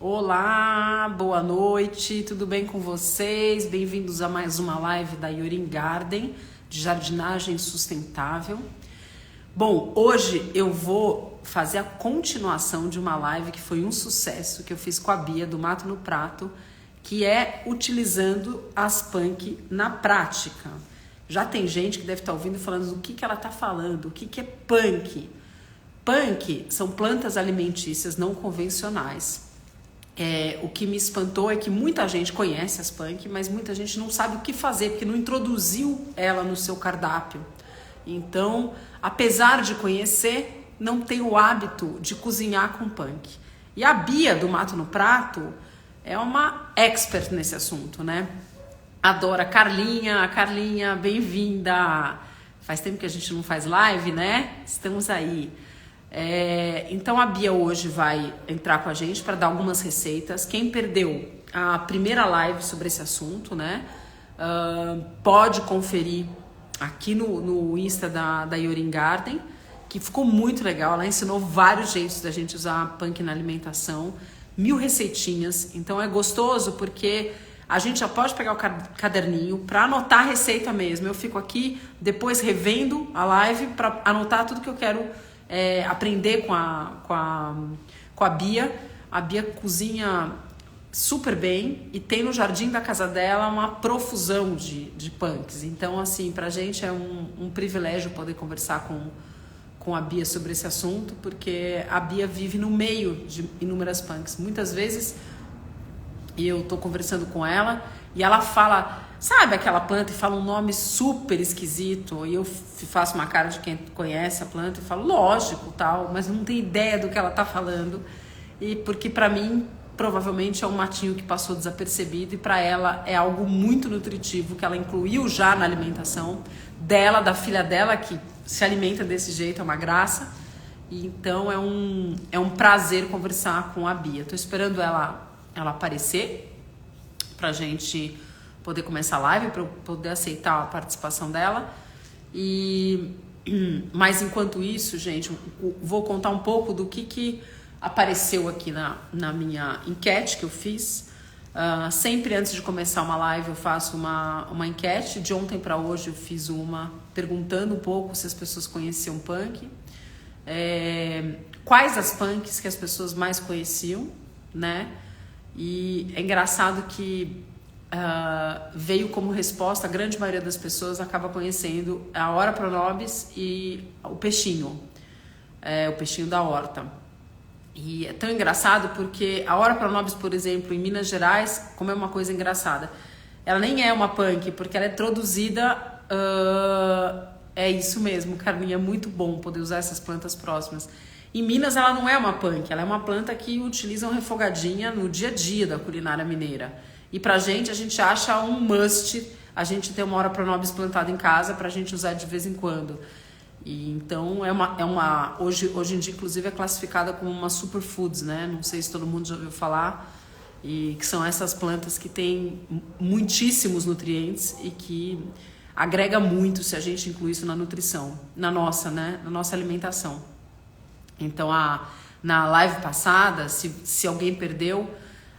Olá, boa noite, tudo bem com vocês? Bem-vindos a mais uma live da Yorin Garden, de jardinagem sustentável. Bom, hoje eu vou fazer a continuação de uma live que foi um sucesso, que eu fiz com a Bia do Mato no Prato, que é utilizando as punk na prática. Já tem gente que deve estar ouvindo falando do que ela está falando, o que é punk. Punk são plantas alimentícias não convencionais. O que me espantou é que muita gente conhece as punk, mas muita gente não sabe o que fazer, porque não introduziu ela no seu cardápio. Então, apesar de conhecer, não tem o hábito de cozinhar com punk. E a Bia, do Mato no Prato, é uma expert nesse assunto, né? Adora. Carlinha, bem-vinda! Faz tempo que a gente não faz live, né? Estamos aí. Então a Bia hoje vai entrar com a gente para dar algumas receitas. Quem perdeu a primeira live sobre esse assunto, né, pode conferir aqui no Insta da Yorin Garden, que ficou muito legal. Ela ensinou vários jeitos da gente usar punk na alimentação, 1000 receitinhas. Então é gostoso porque a gente já pode pegar o caderninho para anotar a receita mesmo. Eu fico aqui depois revendo a live para anotar tudo que eu quero aprender com a Bia. A Bia cozinha super bem e tem no jardim da casa dela uma profusão de punks. Então, assim, pra gente é um privilégio poder conversar com a Bia sobre esse assunto, porque a Bia vive no meio de inúmeras punks. Muitas vezes eu tô conversando com ela e ela fala, sabe aquela planta, e fala um nome super esquisito, e eu faço uma cara de quem conhece a planta e falo, lógico, tal, mas não tem ideia do que ela tá falando, e porque pra mim provavelmente é um matinho que passou desapercebido, e pra ela é algo muito nutritivo, que ela incluiu já na alimentação dela, da filha dela, que se alimenta desse jeito, é uma graça. E então é um prazer conversar com a Bia. Tô esperando ela aparecer pra gente poder começar a live, para eu poder aceitar a participação dela. Mas enquanto isso, gente, vou contar um pouco do que apareceu aqui na minha enquete que eu fiz. Sempre antes de começar uma live eu faço uma enquete. De ontem para hoje eu fiz uma perguntando um pouco se as pessoas conheciam punk. Quais as punks que as pessoas mais conheciam, né? E é engraçado que veio como resposta, a grande maioria das pessoas acaba conhecendo a Ora Pronobis e o peixinho da horta. E é tão engraçado porque a Ora Pronobis, por exemplo, em Minas Gerais, como é uma coisa engraçada, ela nem é uma punk, porque ela é introduzida, é isso mesmo, Carlinha, é muito bom poder usar essas plantas próximas. Em Minas ela não é uma punk, ela é uma planta que utilizam refogadinha no dia a dia da culinária mineira. E pra gente, a gente acha um must a gente ter uma Ora Pronobis plantada em casa pra gente usar de vez em quando. E então hoje em dia, inclusive, é classificada como uma superfoods, né? Não sei se todo mundo já ouviu falar. E que são essas plantas que têm muitíssimos nutrientes e que agrega muito se a gente incluir isso na nutrição, na nossa alimentação. Então, na live passada, se alguém perdeu,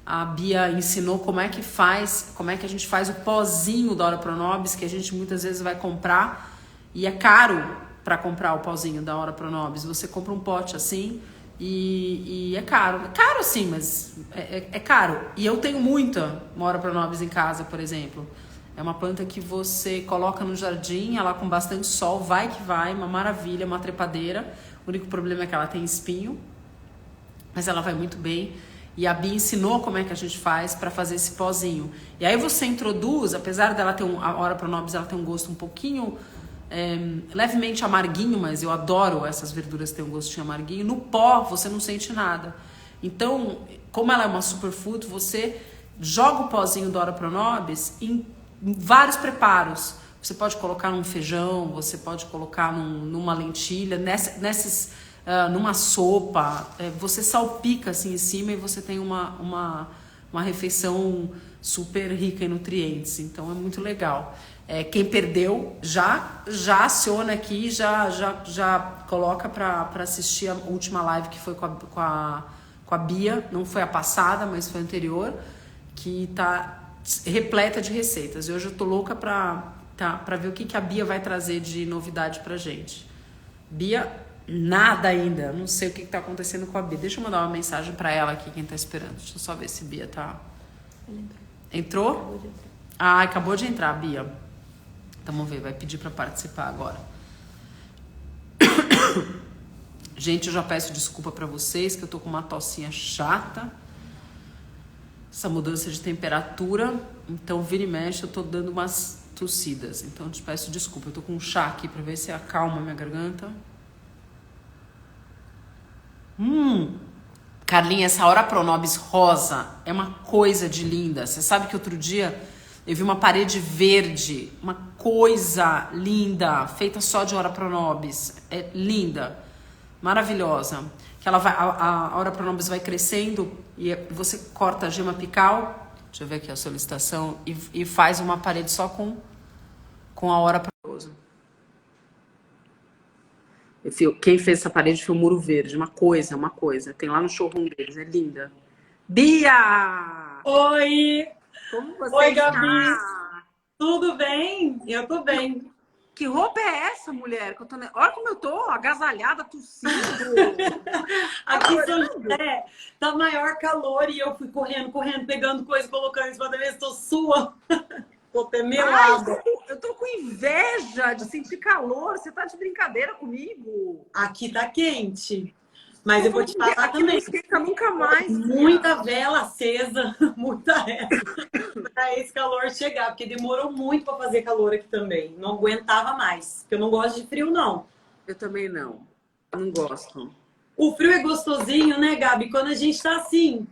a Bia ensinou como é que a gente faz o pozinho da Ora Pronobis, que a gente muitas vezes vai comprar, e é caro para comprar o pozinho da Ora Pronobis. Você compra um pote assim e é caro. É caro sim, mas é caro. E eu tenho muita Ora Pronobis em casa, por exemplo. É uma planta que você coloca no jardim, ela com bastante sol, vai que vai, uma maravilha, uma trepadeira. O único problema é que ela tem espinho, mas ela vai muito bem. E a Bia ensinou como é que a gente faz para fazer esse pozinho. E aí você introduz, apesar dela ter a Ora Pronobis, ela tem um gosto um pouquinho levemente amarguinho, mas eu adoro essas verduras que tem um gostinho amarguinho. No pó você não sente nada. Então, como ela é uma superfood, você joga o pozinho da Ora Pronobis em vários preparos. Você pode colocar num feijão, você pode colocar numa lentilha, numa sopa, você salpica assim em cima e você tem uma refeição super rica em nutrientes. Então é muito legal. Quem perdeu já aciona aqui, já coloca para assistir a última live que foi com com a Bia, não foi a passada, mas foi a anterior, que tá repleta de receitas. E hoje eu tô louca pra ver o que a Bia vai trazer de novidade pra gente. Bia, nada ainda. Não sei o que tá acontecendo com a Bia. Deixa eu mandar uma mensagem pra ela aqui, quem tá esperando. Deixa eu só ver se Bia tá... Entrou? Acabou de entrar. Ah, acabou de entrar, Bia. Então, vamos ver, vai pedir pra participar agora. Gente, eu já peço desculpa pra vocês, que eu tô com uma tossinha chata. Essa mudança de temperatura. Então, vira e mexe, eu tô dando umas tossidas. Então, eu te peço desculpa. Eu tô com um chá aqui pra ver se acalma a minha garganta. Carlinha, essa Ora Pronobis rosa é uma coisa de linda. Você sabe que outro dia eu vi uma parede verde, uma coisa linda, feita só de Ora Pronobis. É linda, maravilhosa. Que ela vai, a Ora Pronobis vai crescendo e você corta a gema apical. Deixa eu ver aqui a solicitação e faz uma parede só com a Ora Pronobis. Quem fez essa parede foi o Muro Verde, uma coisa. Tem lá no showroom deles, é linda. Bia! Oi! Como você Oi, está? Gabi! Tudo bem? Eu tô bem. Que roupa é essa, mulher? Que eu tô... Olha como eu tô, agasalhada, tossindo. Aqui em São José tá maior calor e eu fui correndo, pegando coisa, colocando em cima da mesa, tô suando. Tô até melada. Eu tô com inveja de sentir calor. Você tá de brincadeira comigo? Aqui tá quente. Mas eu vou te falar aqui também. Não esquenta nunca mais. Muita vela acesa, muita reza para esse calor chegar, porque demorou muito para fazer calor aqui também. Não aguentava mais, porque eu não gosto de frio, não. Eu também não. Não gosto. O frio é gostosinho, né, Gabi? Quando a gente tá assim,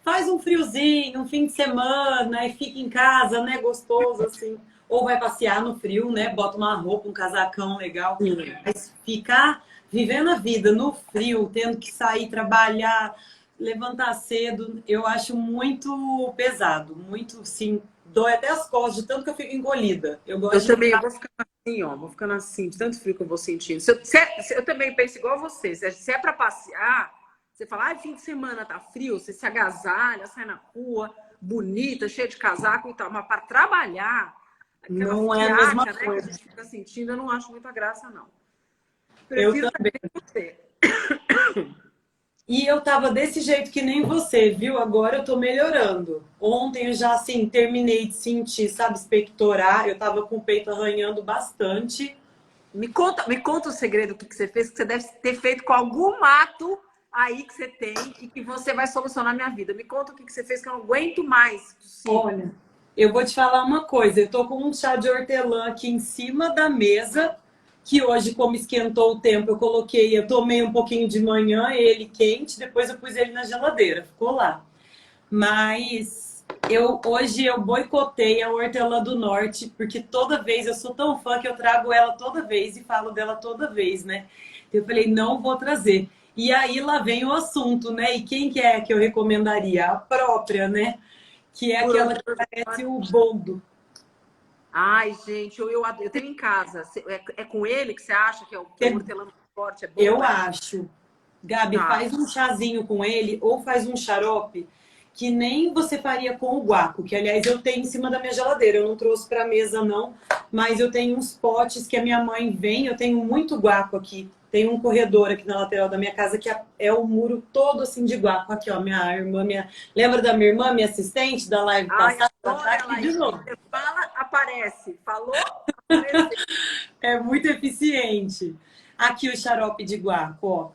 faz um friozinho, um fim de semana e fica em casa, né? Gostoso, assim. Ou vai passear no frio, né? Bota uma roupa, um casacão legal. Mas ficar vivendo a vida no frio, tendo que sair, trabalhar, levantar cedo, eu acho muito pesado. Muito, sim, dói até as costas, de tanto que eu fico encolhida. Eu gosto também vou ficando assim, ó. Vou ficando assim, de tanto frio que eu vou sentindo. Eu também penso igual a você. Se é pra passear, você fala, fim de semana tá frio, você se agasalha, sai na rua, bonita, cheia de casaco e tal. Mas para trabalhar, não é a mesma coisa. Que a gente fica sentindo, eu não acho muita graça, não. Eu também. Você. E eu tava desse jeito que nem você, viu? Agora eu tô melhorando. Ontem eu já, assim, terminei de sentir, sabe, expectorar. Eu tava com o peito arranhando bastante. Me conta o segredo que você fez, que você deve ter feito com algum mato aí que você tem e que você vai solucionar a minha vida. Me conta o que você fez, que eu não aguento mais. Sim. Olha, eu vou te falar uma coisa. Eu tô com um chá de hortelã aqui em cima da mesa, que hoje, como esquentou o tempo, eu tomei um pouquinho de manhã, ele quente, depois eu pus ele na geladeira, ficou lá. Mas hoje eu boicotei a hortelã do norte, porque toda vez, eu sou tão fã que eu trago ela toda vez e falo dela toda vez, né? Eu falei, não vou trazer. E aí lá vem o assunto, né? E quem que é que eu recomendaria? A própria, né? Que é aquela que parece o boldo. Ai, gente, eu tenho em casa. É com ele que você acha que é o hortelã forte? É bom, eu né? acho. Gabi, faz um chazinho com ele ou faz um xarope que nem você faria com o guaco, que aliás eu tenho em cima da minha geladeira. Eu não trouxe para mesa não, mas eu tenho uns potes que a minha mãe vem, eu tenho muito guaco aqui. Tem um corredor aqui na lateral da minha casa que é o muro todo assim de guaco. Aqui, ó, minha irmã, lembra da minha irmã, minha assistente da live passada? Tá aqui de novo. Você fala, aparece. Falou, aparece. É muito eficiente. Aqui o xarope de guaco, ó.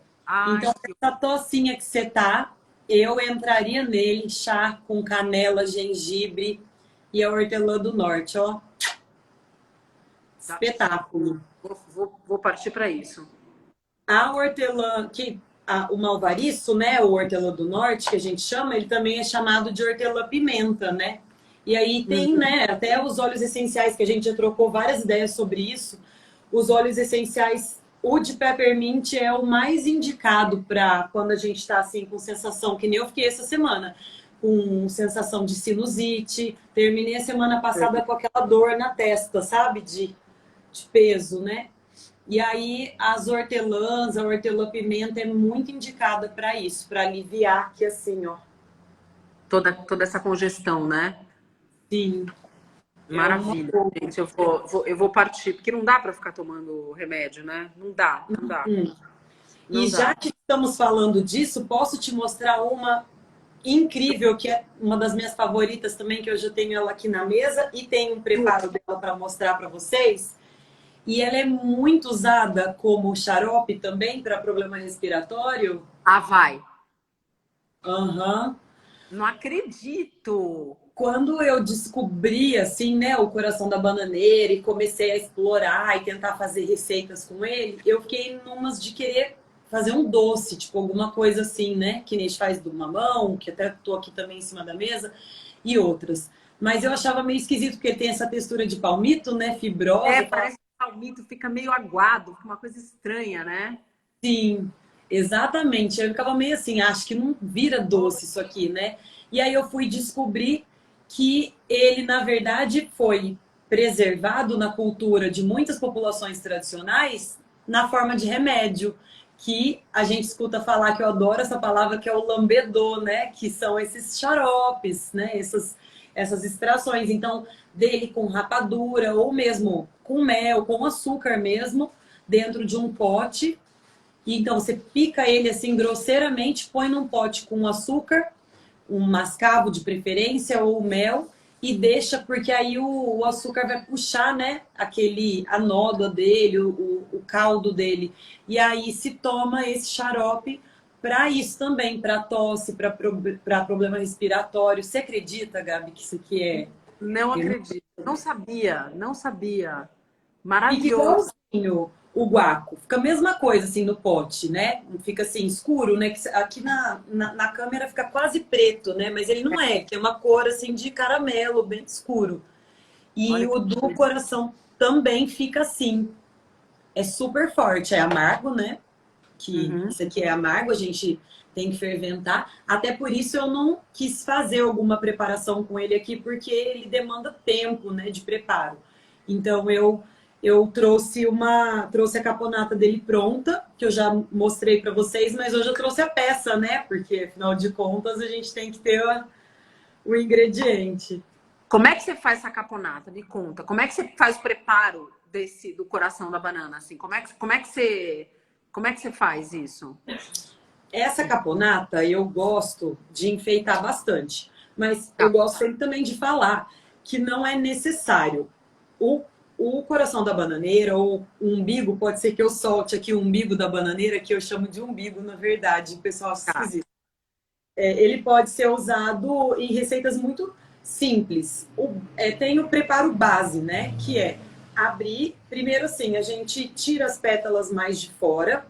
Então, essa tocinha que você tá, eu entraria nele, chá com canela, gengibre e a hortelã do norte, ó. Espetáculo. Vou partir para isso. A hortelã, o malvariço, né, o hortelã do norte, que a gente chama, ele também é chamado de hortelã-pimenta, né? E aí tem, né, até os óleos essenciais, que a gente já trocou várias ideias sobre isso. Os óleos essenciais, o de peppermint é o mais indicado para quando a gente está assim com sensação, que nem eu fiquei essa semana, com sensação de sinusite. Terminei a semana passada com aquela dor na testa, sabe? De peso, né? E aí as hortelãs, a hortelã-pimenta é muito indicada para isso, para aliviar que assim, ó. Toda essa congestão, né? Sim, é uma Maravilha. boa. Gente, eu vou partir, porque não dá para ficar tomando remédio, né? Não dá, não dá, E não já dá. que estamos falando disso, posso te mostrar uma incrível, que é uma das minhas favoritas também, que eu já tenho ela aqui na mesa e tenho um preparo dela para mostrar para vocês. E ela é muito usada como xarope também para problema respiratório. Ah, vai. Aham. Não acredito. Quando eu descobri, assim, né, o coração da bananeira e comecei a explorar e tentar fazer receitas com ele, eu fiquei numas de querer fazer um doce, tipo alguma coisa assim, né, que nem a gente faz do mamão, que até tô aqui também em cima da mesa, e outras. Mas eu achava meio esquisito, porque tem essa textura de palmito, né, É, fibrosa. Eu falava, parece que o palmito fica meio aguado, fica uma coisa estranha, né? sim, exatamente. Eu ficava meio assim, acho que não vira doce isso aqui, né? E aí eu fui descobrir que ele, na verdade, foi preservado na cultura de muitas populações tradicionais na forma de remédio, que a gente escuta falar, que eu adoro essa palavra, que é o lambedô, né? Que são esses xaropes, né? Essas extrações. Então, dele com rapadura ou mesmo com mel, com açúcar mesmo, dentro de um pote. E então você pica ele assim grosseiramente, põe num pote com açúcar, um mascavo de preferência ou mel e deixa, porque aí o açúcar vai puxar, né, a nódoa dele, o caldo dele. E aí se toma esse xarope para isso também, para tosse, para problema respiratório. Você acredita, Gabi, que isso aqui é? Não acredito. Não sabia, não sabia. Fica Maravilhoso. igualzinho o guaco. Fica a mesma coisa, assim, no pote, né? Fica, assim, escuro, né? Aqui na câmera fica quase preto, né? Mas ele não é, que é uma cor, assim, de caramelo, bem escuro. E Olha que o do delícia. coração também fica assim. É super forte, é amargo, né? Que Uhum. isso aqui é amargo, a gente tem que ferventar. Até por isso eu não quis fazer alguma preparação com ele aqui, porque ele demanda tempo, né, de preparo. Então eu trouxe a caponata dele pronta, que eu já mostrei para vocês, mas hoje eu trouxe a peça, né? Porque afinal de contas a gente tem que ter o ingrediente. Como é que você faz essa caponata? Me conta. Como é que você faz o preparo do coração da banana? Assim, como é que você faz isso? Essa caponata eu gosto de enfeitar bastante, mas eu Tá. gosto sempre também de falar que não é necessário. O, o coração da bananeira ou o umbigo, pode ser que eu solte aqui o umbigo da bananeira, que eu chamo de umbigo, na verdade, o pessoal acha Tá. esquisito. Ele pode ser usado em receitas muito simples. Tem o preparo base, né? Que é abrir, primeiro assim, a gente tira as pétalas mais de fora.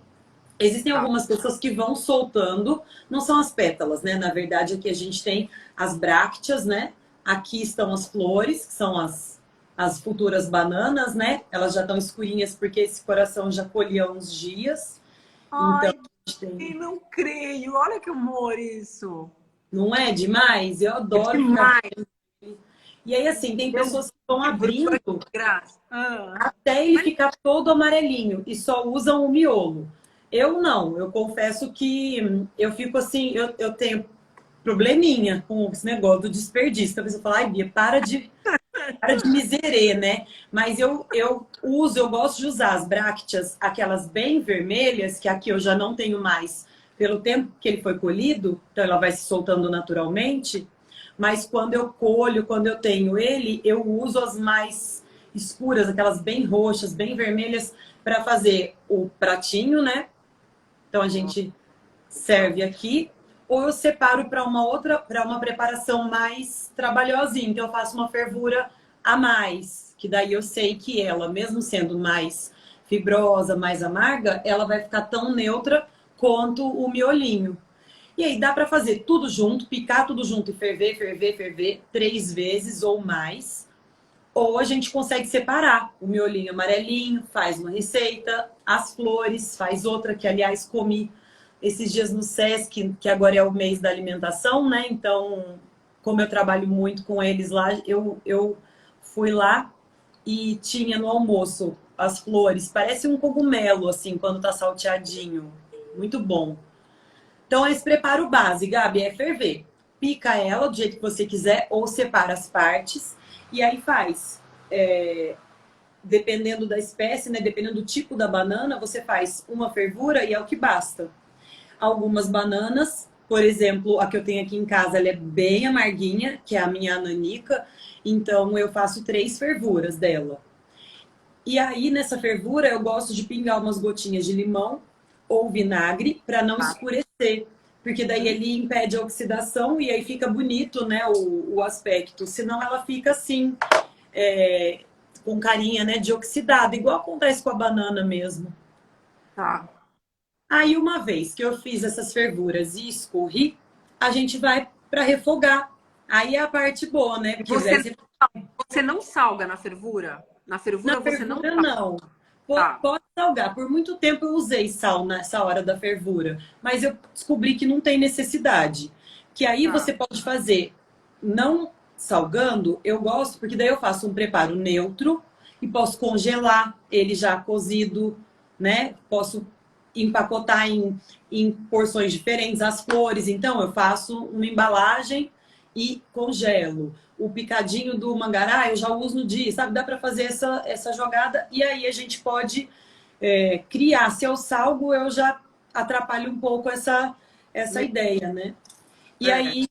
Existem Tá. algumas pessoas que vão soltando, não são as pétalas, né? Na verdade, aqui a gente tem as brácteas, né? Aqui estão as flores, que são as futuras bananas, né? Elas já estão escurinhas porque esse coração já colhia há uns dias. Então, Ai, a gente tem... não creio. Olha que humor isso. Não é demais? Eu É adoro ficar. demais. E aí, assim, tem Meu pessoas que vão livro, olha abrindo que graça. Ah. até ele ficar todo amarelinho e só usam o miolo. Eu não, eu confesso que eu fico assim, eu tenho probleminha com esse negócio do desperdício. Talvez eu fale, ai, Bia, para de miserê, né? Mas eu gosto de usar as brácteas, aquelas bem vermelhas, que aqui eu já não tenho mais, pelo tempo que ele foi colhido, então ela vai se soltando naturalmente. Mas quando eu colho, quando eu tenho ele, eu uso as mais escuras, aquelas bem roxas, bem vermelhas, para fazer o pratinho, né? Então a gente serve aqui, ou eu separo para uma outra, para uma preparação mais trabalhosinha. Então eu faço uma fervura a mais, que daí eu sei que ela, mesmo sendo mais fibrosa, mais amarga, ela vai ficar tão neutra quanto o miolinho. E aí dá para fazer tudo junto, picar tudo junto e ferver, ferver, ferver 3 vezes ou mais. Ou a gente consegue separar o miolinho amarelinho, faz uma receita, as flores, faz outra, que aliás comi esses dias no Sesc, que agora é o mês da alimentação, né? Então, como eu trabalho muito com eles lá, eu fui lá e tinha no almoço as flores. Parece um cogumelo, assim, quando tá salteadinho. Muito bom. Então, esse preparo base, Gabi, é ferver. Pica ela do jeito que você quiser ou separa as partes. E aí faz, dependendo da espécie, né? Dependendo do tipo da banana, você faz uma fervura e é o que basta. Algumas bananas, por exemplo, a que eu tenho aqui em casa, ela é bem amarguinha, que é a minha nanica. Então, eu faço 3 fervuras dela. E aí, nessa fervura, eu gosto de pingar umas gotinhas de limão ou vinagre para não escurecer. Porque daí ele impede a oxidação e aí fica bonito, né, o aspecto. Senão ela fica assim, com carinha, né, de oxidada, igual acontece com a banana mesmo. Tá. Aí, uma vez que eu fiz essas fervuras e escorri, a gente vai para refogar. Aí é a parte boa, né? Porque Você não salga na fervura? Na na fervura você não fervura, salga. não. Tá. Pode salgar. Por muito tempo eu usei sal nessa hora da fervura, mas eu descobri que não tem necessidade. Que aí Tá. você pode fazer não salgando, eu gosto, porque daí eu faço um preparo neutro e posso congelar ele já cozido, né? Posso empacotar em porções diferentes as flores. Então eu faço uma embalagem e congelo. O picadinho do mangará eu já uso no dia, sabe? Dá para fazer essa jogada e aí a gente pode criar. Se eu salgo, eu já atrapalho um pouco essa ideia, né? E aí,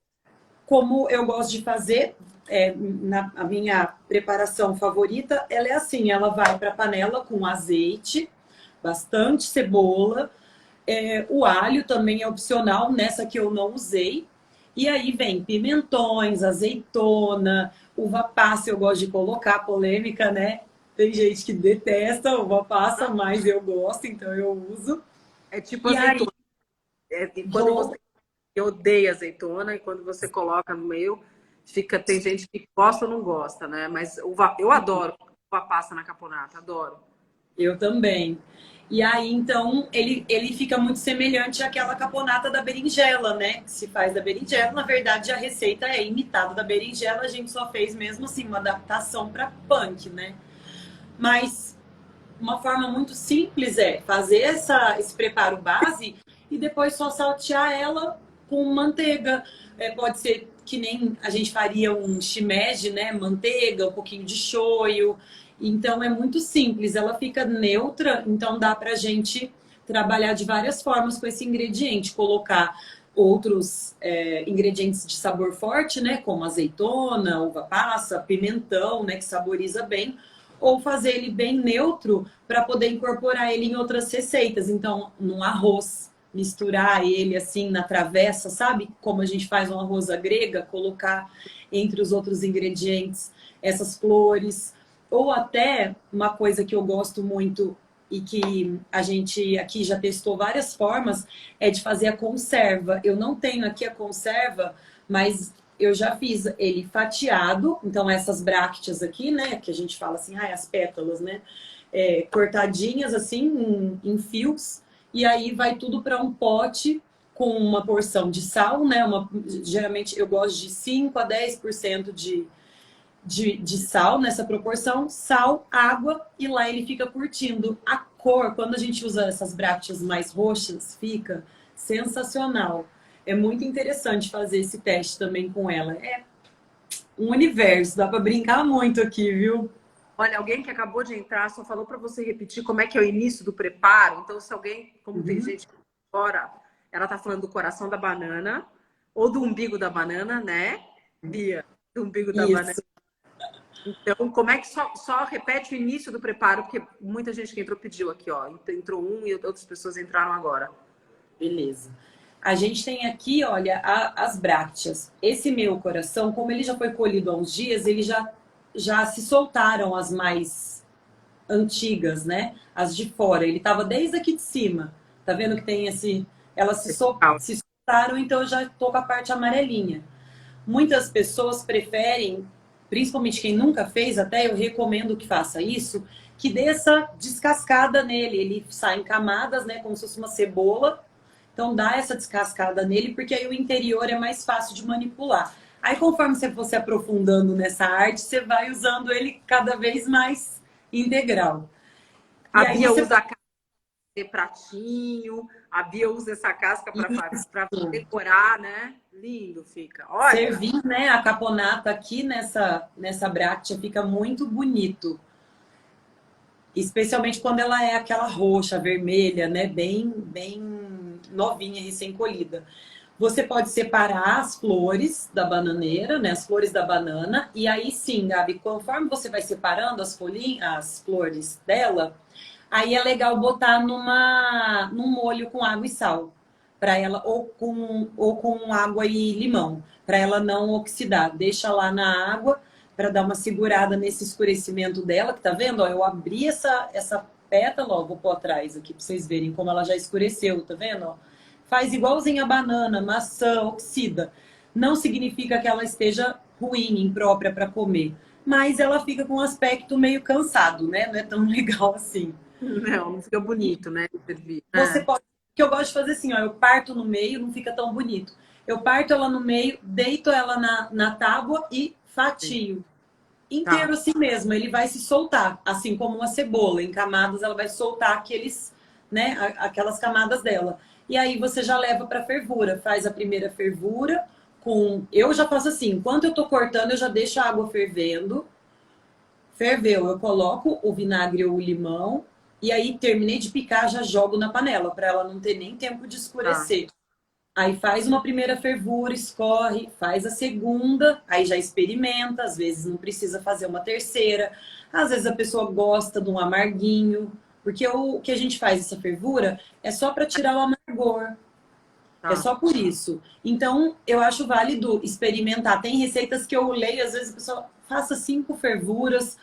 como eu gosto de fazer, a minha preparação favorita, ela é assim, ela vai para a panela com azeite, bastante cebola, o alho também é opcional, nessa que eu não usei. E aí vem pimentões, azeitona, uva passa eu gosto de colocar, polêmica, né? Tem gente que detesta uva passa, mas eu gosto, então eu uso. É tipo E aí azeitona. Quando dou, você odeia azeitona e quando você coloca no meio, tem gente que gosta ou não gosta, né? Mas eu adoro uva passa na caponata, adoro. eu também. E aí, então, ele fica muito semelhante àquela caponata da berinjela, né? Que se faz da berinjela. Na verdade, a receita é imitada da berinjela, a gente só fez mesmo assim, uma adaptação para punk, né? Mas uma forma muito simples é fazer esse preparo base e depois só saltear ela com manteiga. Pode ser que nem a gente faria um shimeji, né? Manteiga, um pouquinho de shoyu. Então é muito simples, ela fica neutra, então dá pra gente trabalhar de várias formas com esse ingrediente, colocar outros ingredientes de sabor forte, né, como azeitona, uva passa, pimentão, né, que saboriza bem, ou fazer ele bem neutro para poder incorporar ele em outras receitas. Então, num arroz, misturar ele assim na travessa, sabe? Como a gente faz um arroz à grega, colocar entre os outros ingredientes essas flores. Ou até uma coisa que eu gosto muito e que a gente aqui já testou várias formas é de fazer a conserva. Eu não tenho aqui a conserva, mas eu já fiz ele fatiado. Então essas brácteas aqui, né, que a gente fala assim, as pétalas, né, cortadinhas assim em fios. E aí vai tudo para um pote com uma porção de sal, né? Geralmente eu gosto de 5 a 10% de sal nessa proporção, sal, água, e lá ele fica curtindo. A cor, quando a gente usa essas brácteas mais roxas, fica sensacional. É muito interessante fazer esse teste também com ela. É um universo, dá para brincar muito aqui, viu? Olha, alguém que acabou de entrar só falou para você repetir como é que é o início do preparo. Então, se alguém, como tem gente fora, ela tá falando do coração da banana ou do umbigo da banana, né, Bia? Do umbigo da banana. Então, como é que só repete o início do preparo, porque muita gente que entrou pediu aqui, ó. Entrou um e outras pessoas entraram agora. Beleza. A gente tem aqui, olha, as brácteas. Esse meu coração, como ele já foi colhido há uns dias, ele já se soltaram as mais antigas, né? As de fora. Ele tava desde aqui de cima. Tá vendo que tem elas se soltaram, então eu já tô com a parte amarelinha. Muitas pessoas preferem, principalmente quem nunca fez, até eu recomendo que faça isso, que dê essa descascada nele. Ele sai em camadas, né? Como se fosse uma cebola. Então dá essa descascada nele, porque aí o interior é mais fácil de manipular. Aí conforme você for se aprofundando nessa arte, você vai usando ele cada vez mais integral. A Bia usa a casca de pratinho, a Bia usa essa casca para decorar, né? Lindo fica. Olha. Servir, né, a caponata aqui nessa bráctea fica muito bonito. Especialmente quando ela é aquela roxa, vermelha, né? Bem novinha, recém-colhida. Você pode separar as flores da bananeira, né? As flores da banana. E aí sim, Gabi, conforme você vai separando as flores dela, aí é legal botar num molho com água e sal. Para ela, ou com água e limão, para ela não oxidar. Deixa lá na água para dar uma segurada nesse escurecimento dela, que tá vendo? Ó, eu abri essa pétala, ó, vou pôr atrás aqui para vocês verem como ela já escureceu, tá vendo? Ó? Faz igualzinho a banana, maçã, oxida. Não significa que ela esteja ruim, imprópria para comer, mas ela fica com um aspecto meio cansado, né? Não é tão legal assim. Não fica bonito, né? Você pode, o que eu gosto de fazer assim, ó, eu parto no meio, não fica tão bonito. Eu parto ela no meio, deito ela na tábua e fatio. Inteiro assim mesmo, ele vai se soltar, assim como uma cebola, em camadas ela vai soltar aquelas camadas dela. E aí você já leva para fervura, faz a primeira fervura eu já faço assim, enquanto eu tô cortando, eu já deixo a água fervendo. Ferveu, eu coloco o vinagre ou o limão e aí terminei de picar, já jogo na panela para ela não ter nem tempo de escurecer. Aí faz uma primeira fervura, escorre, faz a segunda, aí já experimenta, às vezes não precisa fazer uma terceira, às vezes a pessoa gosta de um amarguinho, porque o que a gente faz essa fervura é só para tirar o amargor, é só por isso. Então, eu acho válido experimentar. Tem receitas que eu leio, às vezes a pessoa faça 5 fervuras,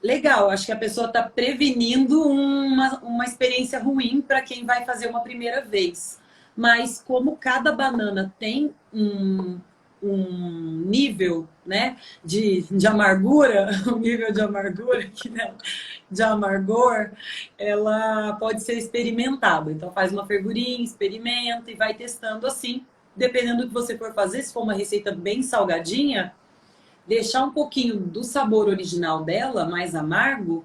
legal, acho que a pessoa está prevenindo uma experiência ruim para quem vai fazer uma primeira vez. Mas como cada banana tem um nível, né, de amargura, um nível de amargura aqui, né, de amargor, ela pode ser experimentada. Então faz uma fervurinha, experimenta e vai testando assim. Dependendo do que você for fazer, se for uma receita bem salgadinha, deixar um pouquinho do sabor original dela, mais amargo,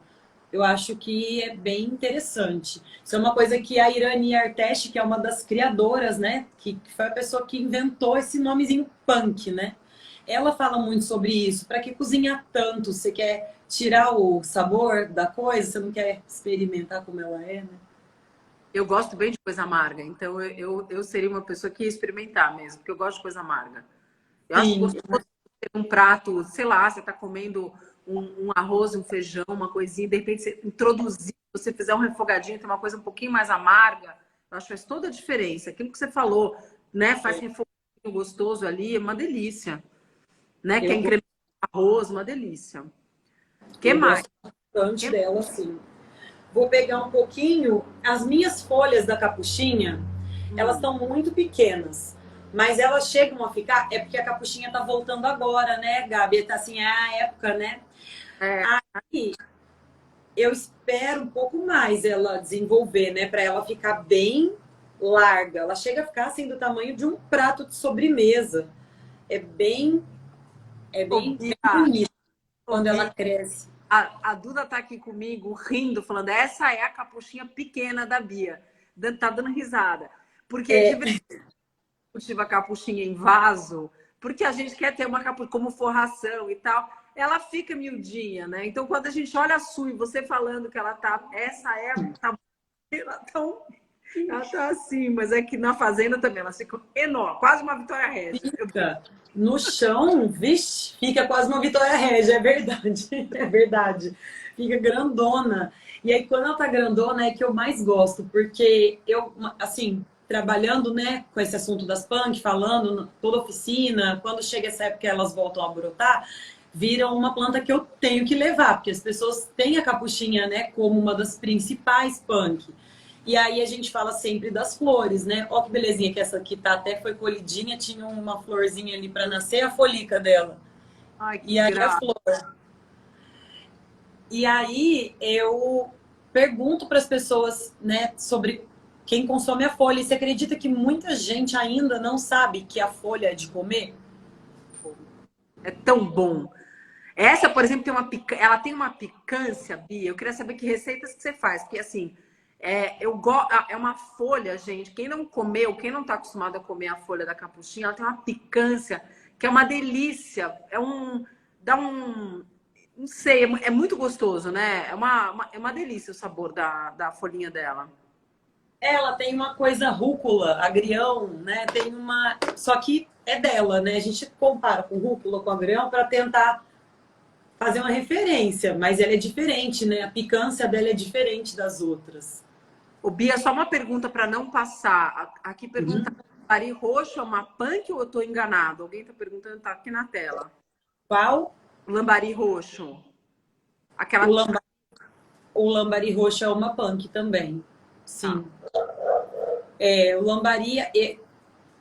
eu acho que é bem interessante. Isso é uma coisa que a Irani Artesh, que é uma das criadoras, né? Que foi a pessoa que inventou esse nomezinho punk, né? Ela fala muito sobre isso. Para que cozinhar tanto? Você quer tirar o sabor da coisa? Você não quer experimentar como ela é, né? Eu gosto bem de coisa amarga. Então eu seria uma pessoa que ia experimentar mesmo, porque eu gosto de coisa amarga. Eu acho gostoso ter um prato, sei lá, você está comendo um arroz, um feijão, uma coisinha, de repente você introduzir, você fizer um refogadinho, tem uma coisa um pouquinho mais amarga, eu acho que faz toda a diferença. Aquilo que você falou, né? Faz refogadinho gostoso ali, é uma delícia. Né? Que é incrementar arroz, uma delícia. O que mais? Bastante dela, sim. Vou pegar um pouquinho, as minhas folhas da capuchinha, elas estão muito pequenas. Mas elas chegam a ficar, é porque a capuchinha tá voltando agora, né, Gabi? Tá assim, é a época, né? Aí eu espero um pouco mais ela desenvolver, né? Para ela ficar bem larga. Ela chega a ficar assim do tamanho de um prato de sobremesa. É bem bonita quando ela cresce. A Duda tá aqui comigo, rindo, falando, essa é a capuchinha pequena da Bia. Tá dando risada. Porque cultiva capuchinha em vaso, porque a gente quer ter uma capuchinha como forração e tal, ela fica miudinha, né? Então, quando a gente olha a sua e você falando que ela tá, ela tá assim, mas é que na fazenda também ela fica enorme, quase uma Vitória Regia. No chão, vixe, fica quase uma Vitória Regia, é verdade, é verdade. Fica grandona. E aí, quando ela tá grandona, é que eu mais gosto, porque eu, assim, trabalhando, né, com esse assunto das punk, falando, toda oficina, quando chega essa época que elas voltam a brotar, viram uma planta que eu tenho que levar, porque as pessoas têm a capuchinha, né, como uma das principais punk. E aí a gente fala sempre das flores, né? Ó que belezinha que essa aqui tá, até foi colhidinha, tinha uma florzinha ali para nascer, a folica dela. Ai, e aí a flor. E aí eu pergunto para as pessoas, né, sobre quem consome a folha. E você acredita que muita gente ainda não sabe que a folha é de comer? É tão bom. Essa, por exemplo, ela tem uma picância, Bia. Eu queria saber que receitas que você faz. Porque, assim, é uma folha, gente. Quem não comeu, quem não está acostumado a comer a folha da capuchinha, ela tem uma picância que é uma delícia. Dá um... Não sei, é muito gostoso, né? É uma delícia o sabor da folhinha dela. Ela tem uma coisa rúcula, agrião, né? Tem uma. Só que é dela, né? A gente compara com rúcula, com agrião, para tentar fazer uma referência, mas ela é diferente, né? A picância dela é diferente das outras. Ô, Bia, só uma pergunta para não passar. Aqui pergunta: lambari roxo é uma punk ou eu tô enganado? Alguém tá perguntando, tá aqui na tela. Qual? Lambari roxo. O, Aquela. lamba... o lambari roxo é uma punk também. Sim. O lambari,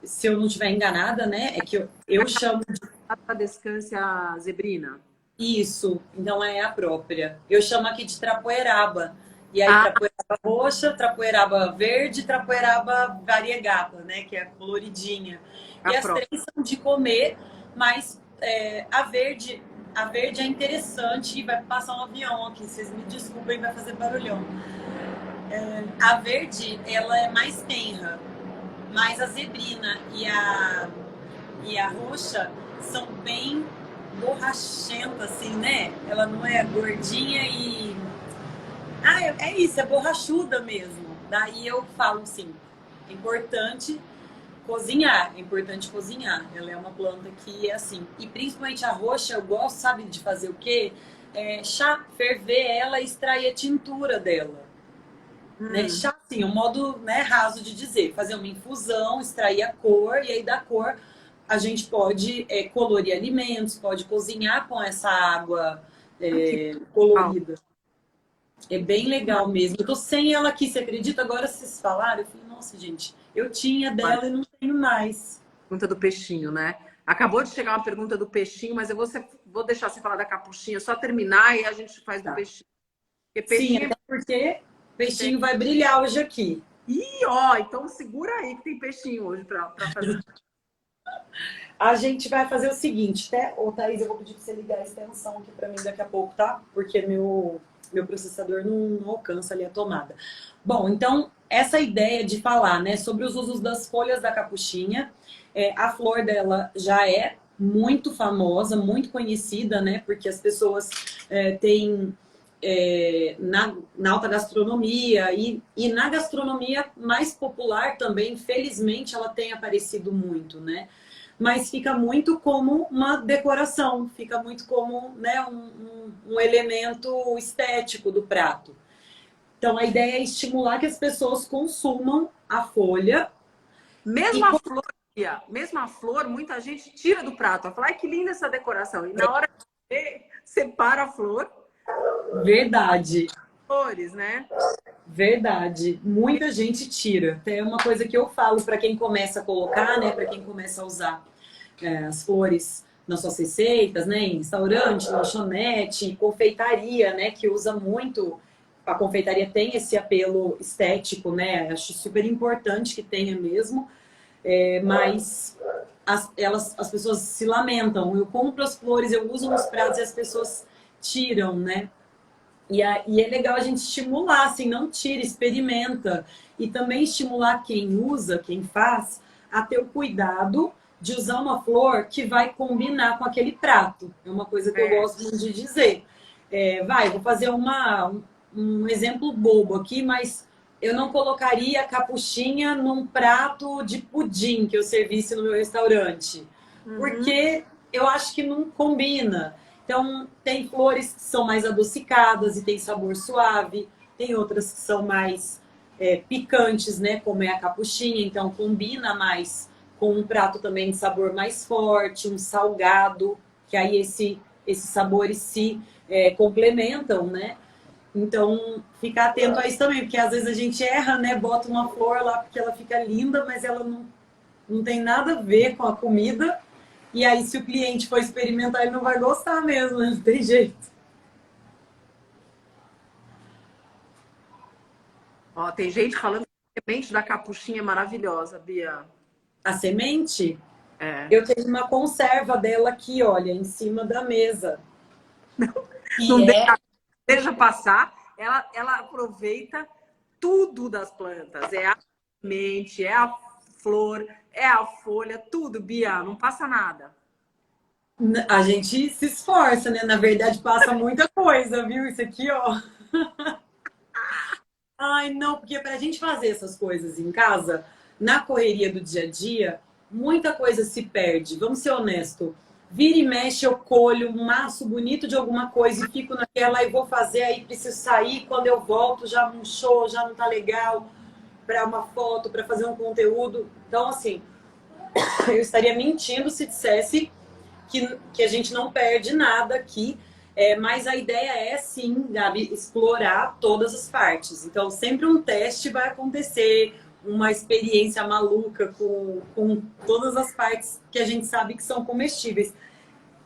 se eu não estiver enganada, né? É que eu chamo de. A descância zebrina. Isso, então é a própria. Eu chamo aqui de trapoeraba. E aí, trapoeraba roxa, trapoeraba verde, trapoeraba variegata, né? Que é coloridinha. E as três são de comer, mas a verde é interessante. Vai passar um avião aqui, vocês me desculpem, vai fazer barulhão. A verde, ela é mais tenra, mas a zebrina e a roxa são bem borrachenta, assim, né? Ela não é gordinha e... é isso, é borrachuda mesmo. Daí eu falo assim, é importante cozinhar, é importante cozinhar. Ela é uma planta que é assim. E principalmente a roxa, eu gosto, sabe, de fazer o quê? Chá, ferver ela e extrair a tintura dela. Né? Chá, assim, um modo, né, raso de dizer. Fazer uma infusão, extrair a cor, e aí da cor a gente pode colorir alimentos, pode cozinhar com essa água colorida. É bem legal mesmo. Eu tô sem ela aqui, você acredita? Agora vocês falaram, eu falei, nossa, gente, eu tinha dela e não tenho mais. Pergunta do peixinho, né? Acabou de chegar uma pergunta do peixinho, mas eu vou deixar você falar da capuchinha, só terminar e a gente faz do peixinho. Sim, até porque peixinho vai brilhar hoje aqui. Ih, então segura aí que tem peixinho hoje para fazer. A gente vai fazer o seguinte, ô Thaís, eu vou pedir para você ligar a extensão aqui para mim daqui a pouco, tá? Porque meu processador não alcança ali a tomada. Bom, então, essa ideia de falar, né, sobre os usos das folhas da capuchinha, a flor dela já é muito famosa, muito conhecida, né? Porque as pessoas têm... na alta gastronomia e na gastronomia mais popular também, felizmente, ela tem aparecido muito, né? Mas fica muito como uma decoração, fica muito como, né, um elemento estético do prato. Então, a ideia é estimular que as pessoas consumam a folha. Mesmo a flor, muita gente tira do prato. Fala, ai, que linda essa decoração. E na hora de ver, separa a flor. Verdade. Flores, né? Verdade. Muita gente tira. Até uma coisa que eu falo para quem começa a colocar, né, para quem começa a usar as flores nas suas receitas, né, em restaurante, lanchonete, confeitaria, né, que usa muito. A confeitaria tem esse apelo estético, né? Acho super importante que tenha mesmo. Mas as pessoas se lamentam. Eu compro as flores, eu uso nos pratos e as pessoas tiram, né? E é legal a gente estimular, assim, não tira, experimenta. E também estimular quem usa, quem faz, a ter o cuidado de usar uma flor que vai combinar com aquele prato. É uma coisa que eu gosto muito de dizer. Vou fazer um exemplo bobo aqui, mas eu não colocaria capuchinha num prato de pudim que eu servisse no meu restaurante. Porque eu acho que não combina. Então, tem flores que são mais adocicadas e tem sabor suave. Tem outras que são mais picantes, né? Como é a capuchinha. Então, combina mais com um prato também de sabor mais forte, um salgado. Que aí esses sabores se complementam, né? Então, ficar atento a isso também. Porque às vezes a gente erra, né? Bota uma flor lá porque ela fica linda, mas ela não tem nada a ver com a comida. E aí, se o cliente for experimentar, ele não vai gostar mesmo, né? Não tem jeito. Tem gente falando que a semente da capuchinha é maravilhosa, Bia. A semente? Eu tenho uma conserva dela aqui, olha, em cima da mesa. Não E é, deixa passar. Ela aproveita tudo das plantas. É a semente, é a flor, é a folha, tudo, Bia. Não passa nada. a gente se esforça, né? Na verdade, passa muita coisa, viu? Isso aqui, ó. Ai, não, porque para a gente fazer essas coisas em casa, na correria do dia a dia, muita coisa se perde. Vamos ser honesto. Vira e mexe, eu colho um maço bonito de alguma coisa e fico naquela e vou fazer, aí preciso sair. Quando eu volto, já murchou, já não tá legal para uma foto, para fazer um conteúdo. Então, assim, eu estaria mentindo se dissesse que a gente não perde nada aqui. Mas a ideia é sim, Gabi, explorar todas as partes. Então, sempre um teste vai acontecer, uma experiência maluca com todas as partes que a gente sabe que são comestíveis.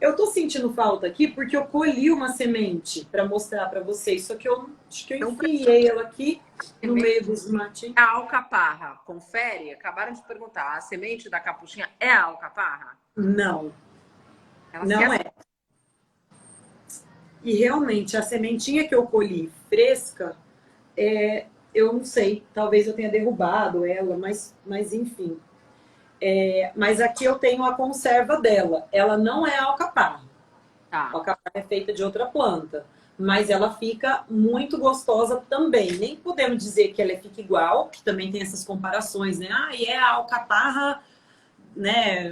Eu tô sentindo falta aqui porque eu colhi uma semente para mostrar para vocês, só que eu acho que eu Então, enfiei ela aqui no meio dos matinhos. a alcaparra, confere. Acabaram de perguntar. A semente da capuchinha é a alcaparra? Não, Ela se não é. E realmente, a sementinha que eu colhi fresca, eu não sei, talvez eu tenha derrubado ela, mas enfim. Mas aqui eu tenho a conserva dela. Ela não é alcaparra. A tá. alcaparra é feita de outra planta. Mas ela fica muito gostosa também. Nem podemos dizer que ela fica igual, que também tem essas comparações, né? Ah, e é a alcaparra, né,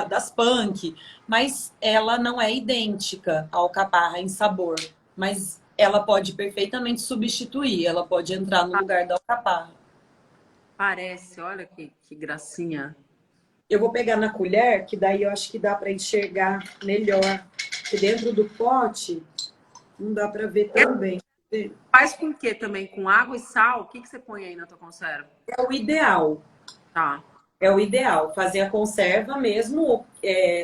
das punk, mas ela não é idêntica à alcaparra em sabor, mas ela pode perfeitamente substituir, ela pode entrar no lugar da alcaparra. Parece, olha que gracinha. Eu vou pegar na colher, que daí eu acho que dá para enxergar melhor, porque dentro do pote não dá para ver tão bem. Faz com o quê também? Com água e sal? O que você põe aí na tua conserva? É o ideal. Tá. É o ideal, fazer a conserva mesmo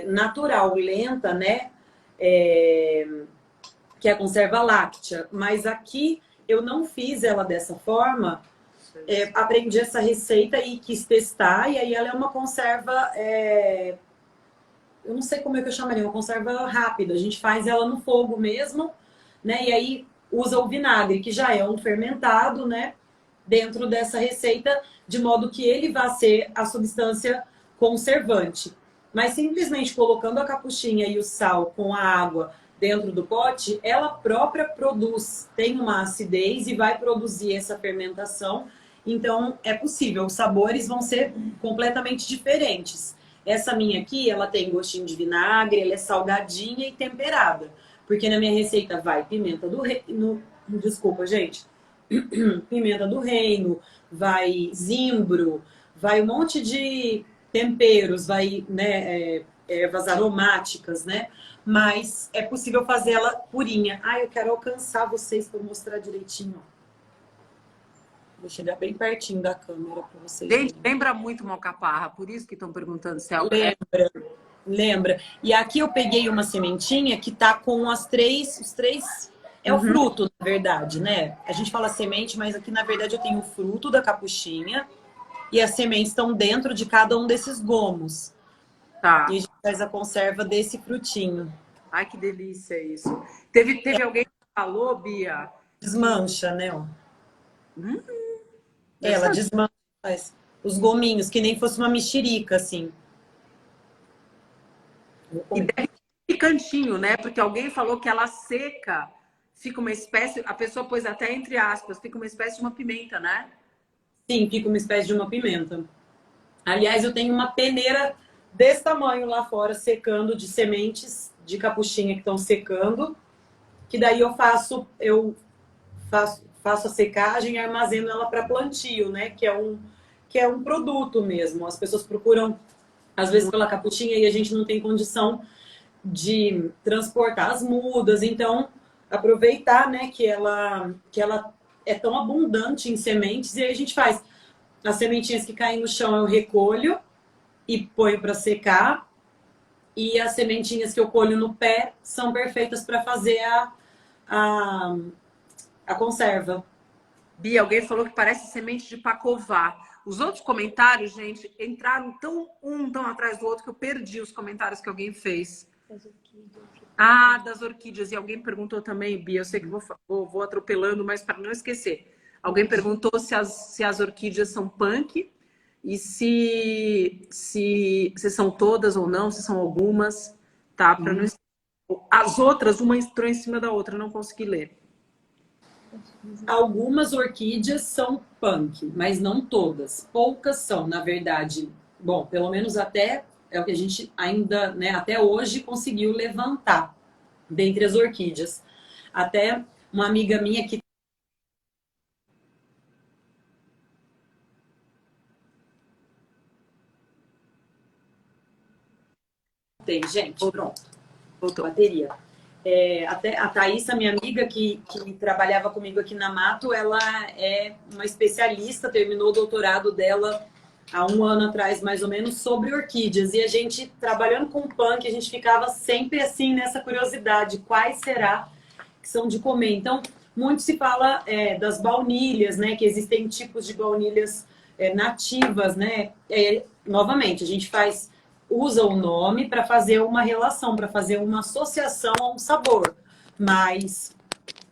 natural, lenta, né? Que é a conserva láctea. Mas aqui eu não fiz ela dessa forma. Aprendi essa receita e quis testar. E aí ela é uma conserva. Eu não sei como é que eu chamaria, uma conserva rápida. A gente faz ela no fogo mesmo, né? E aí usa o vinagre, que já é um fermentado, né? Dentro dessa receita, de modo que ele vá ser a substância conservante. Mas simplesmente colocando a capuchinha e o sal com a água dentro do pote, ela própria produz, tem uma acidez e vai produzir essa fermentação. Então, é possível, os sabores vão ser completamente diferentes. Essa minha aqui, ela tem gostinho de vinagre, ela é salgadinha e temperada. Porque na minha receita vai pimenta do reino. Desculpa, gente. Pimenta do reino, vai zimbro, vai um monte de temperos, vai, né, ervas aromáticas, né? Mas é possível fazer ela purinha. Ah, eu quero alcançar vocês para mostrar direitinho. Vou chegar bem pertinho da câmera para vocês Gente, verem. lembra muito uma alcaparra, por isso que estão perguntando se é Lembra, lembra. E aqui eu peguei uma sementinha que tá com os três. É o fruto, na verdade, né? A gente fala semente, mas aqui na verdade eu tenho o fruto da capuchinha e as sementes estão dentro de cada um desses gomos. Tá. E a gente faz a conserva desse frutinho. Ai, que delícia isso. Teve alguém que falou, Bia? Desmancha, né? Ó. Deve Ela ser desmancha, faz os gominhos, que nem fosse uma mexerica, assim. E deve ter picantinho, né? Porque alguém falou que ela seca, fica uma espécie, a pessoa pôs até entre aspas, fica uma espécie de uma pimenta, né? Sim, fica uma espécie de uma pimenta. Aliás, eu tenho uma peneira desse tamanho lá fora, secando de sementes de capuchinha que estão secando, que daí eu faço a secagem e armazeno ela para plantio, né? Que é um produto mesmo. As pessoas procuram, às vezes, pela capuchinha e a gente não tem condição de transportar as mudas. Então, aproveitar, né, que ela é tão abundante em sementes e aí a gente faz. As sementinhas que caem no chão eu recolho e ponho para secar. E as sementinhas que eu colho no pé são perfeitas para fazer a, a conserva. Bia, alguém falou que parece semente de pacová. Os outros comentários, gente, entraram tão atrás do outro que eu perdi os comentários que alguém fez. Ah, das orquídeas. E alguém perguntou também, Bia, eu sei que vou atropelando, mas para não esquecer. Alguém perguntou se as orquídeas são punk e se são todas ou não, se são algumas, tá? Para não esquecer. As outras, uma entrou em cima da outra, eu não consegui ler. Algumas orquídeas são punk, mas não todas. Poucas são, na verdade. Bom, pelo menos até é o que a gente ainda, né, até hoje conseguiu levantar dentre as orquídeas. Até uma amiga minha que tem, gente, pronto, Voltou. bateria. Até a Thaísa, minha amiga, que trabalhava comigo aqui na Mato, ela é uma especialista, terminou o doutorado dela há um ano atrás, mais ou menos, sobre orquídeas. E a gente, trabalhando com punk, a gente ficava sempre assim, nessa curiosidade, quais será que são de comer. Então, muito se fala das baunilhas, né? Que existem tipos de baunilhas nativas, né? Novamente, a gente usa o nome para fazer uma relação, para fazer uma associação a um sabor. Mas